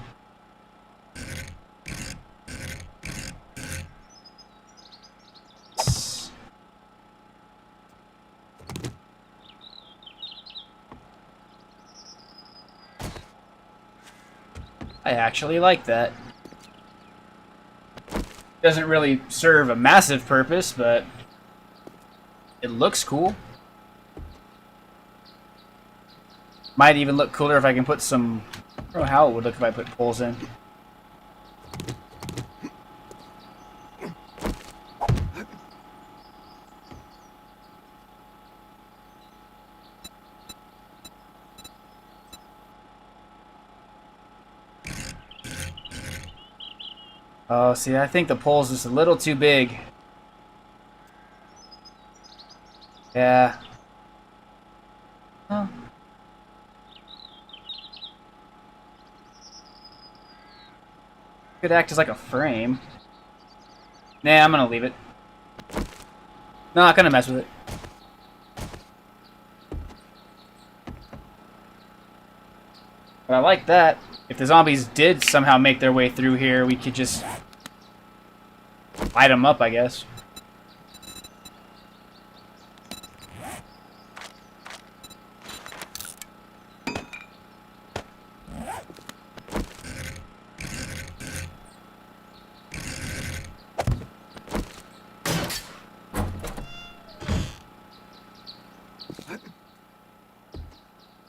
I actually like that. Doesn't really serve a massive purpose, but it looks cool. Might even look cooler if I can put some... I don't know how it would look if I put poles in. Oh, see, I think the pole's just a little too big. Yeah. Huh. Could act as like a frame. Nah, I'm gonna leave it. Not gonna mess with it. But I like that. If the zombies did somehow make their way through here, we could just light them up, I guess.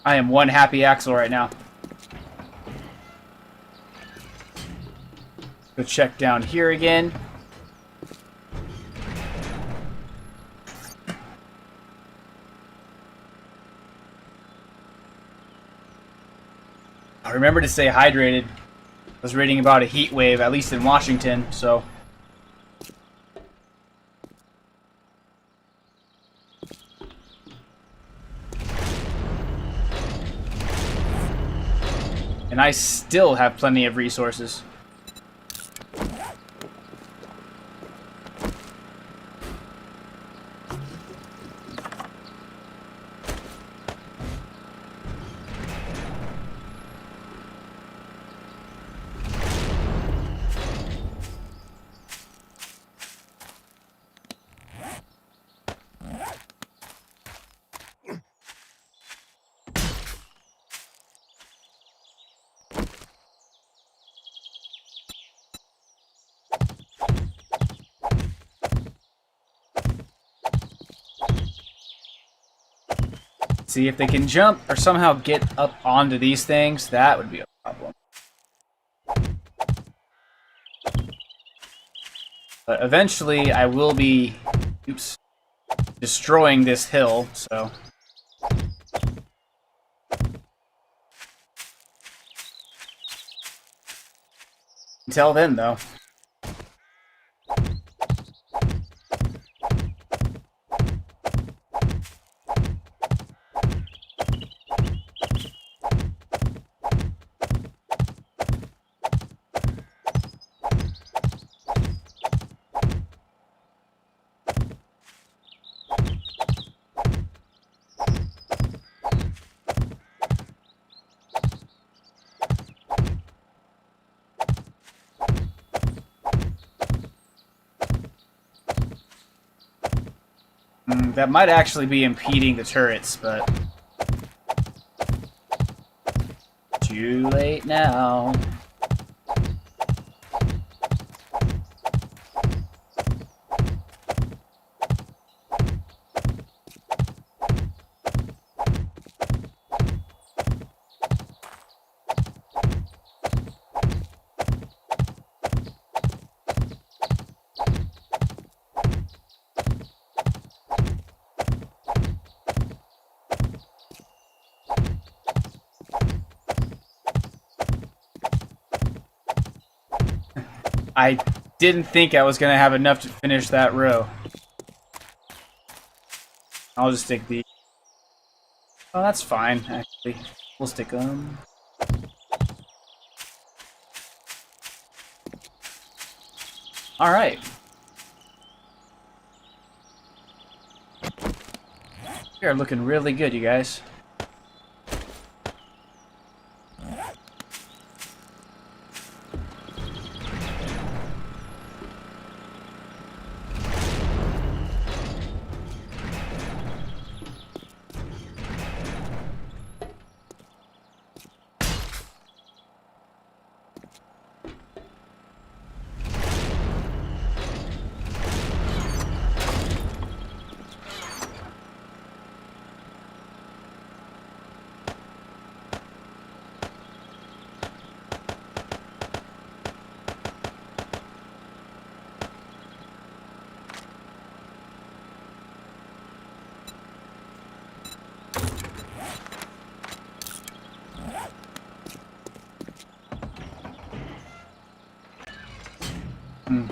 I am one happy Axel right now. Go check down here again. Remember to stay hydrated. I was reading about a heat wave, at least in Washington, so... And I still have plenty of resources. See if they can jump or somehow get up onto these things. That would be a problem. But eventually I will be destroying this hill, so... Until then, though. That might actually be impeding the turrets, but... Too late now. I didn't think I was going to have enough to finish that row. I'll just stick the... Oh, that's fine, actually. We'll stick them. Alright. We are looking really good, you guys.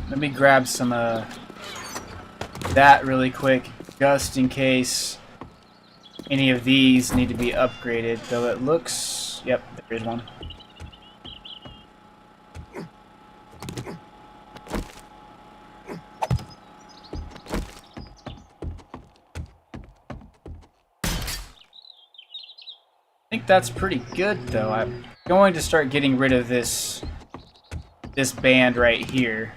Let me grab some that really quick, just in case any of these need to be upgraded. Though it looks... Yep, there's one. I think that's pretty good, though. I'm going to start getting rid of this band right here.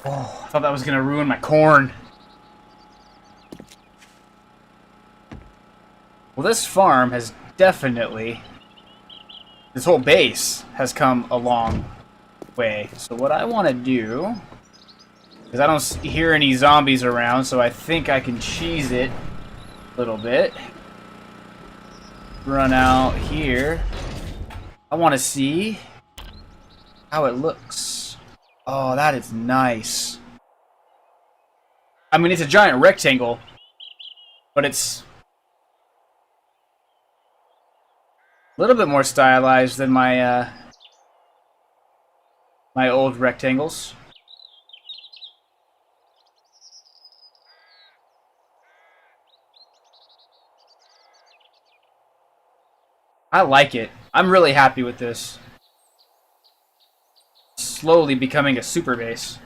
Oh, I thought that was going to ruin my corn. Well, this farm has definitely... This whole base has come a long way. So what I want to do... Because I don't hear any zombies around, so I think I can cheese it a little bit. Run out here. I want to see how it looks. Oh, that is nice. I mean, it's a giant rectangle, but it's a little bit more stylized than my my old rectangles. I like it. I'm really happy with this. Slowly becoming a super base.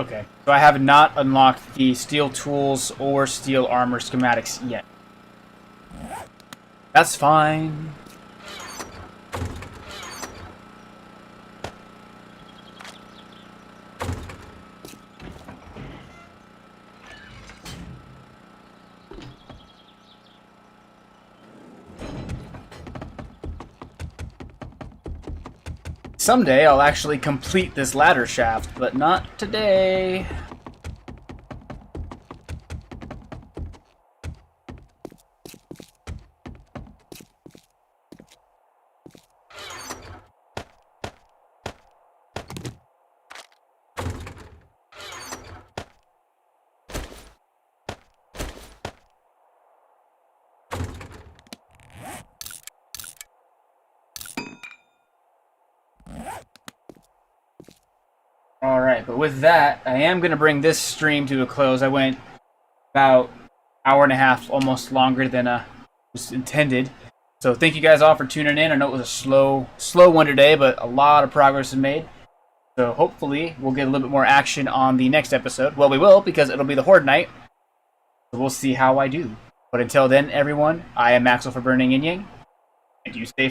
Okay, so I have not unlocked the steel tools or steel armor schematics yet. That's fine. Someday I'll actually complete this ladder shaft, but not today. Alright, but with that, I am going to bring this stream to a close. I went about an hour and a half, almost longer than was intended. So thank you guys all for tuning in. I know it was a slow one today, but a lot of progress is made. So hopefully we'll get a little bit more action on the next episode. Well, we will, because it'll be the Horde night. So we'll see how I do. But until then, everyone, I am Maxwell for Burning Yin Yang, and you stay fire.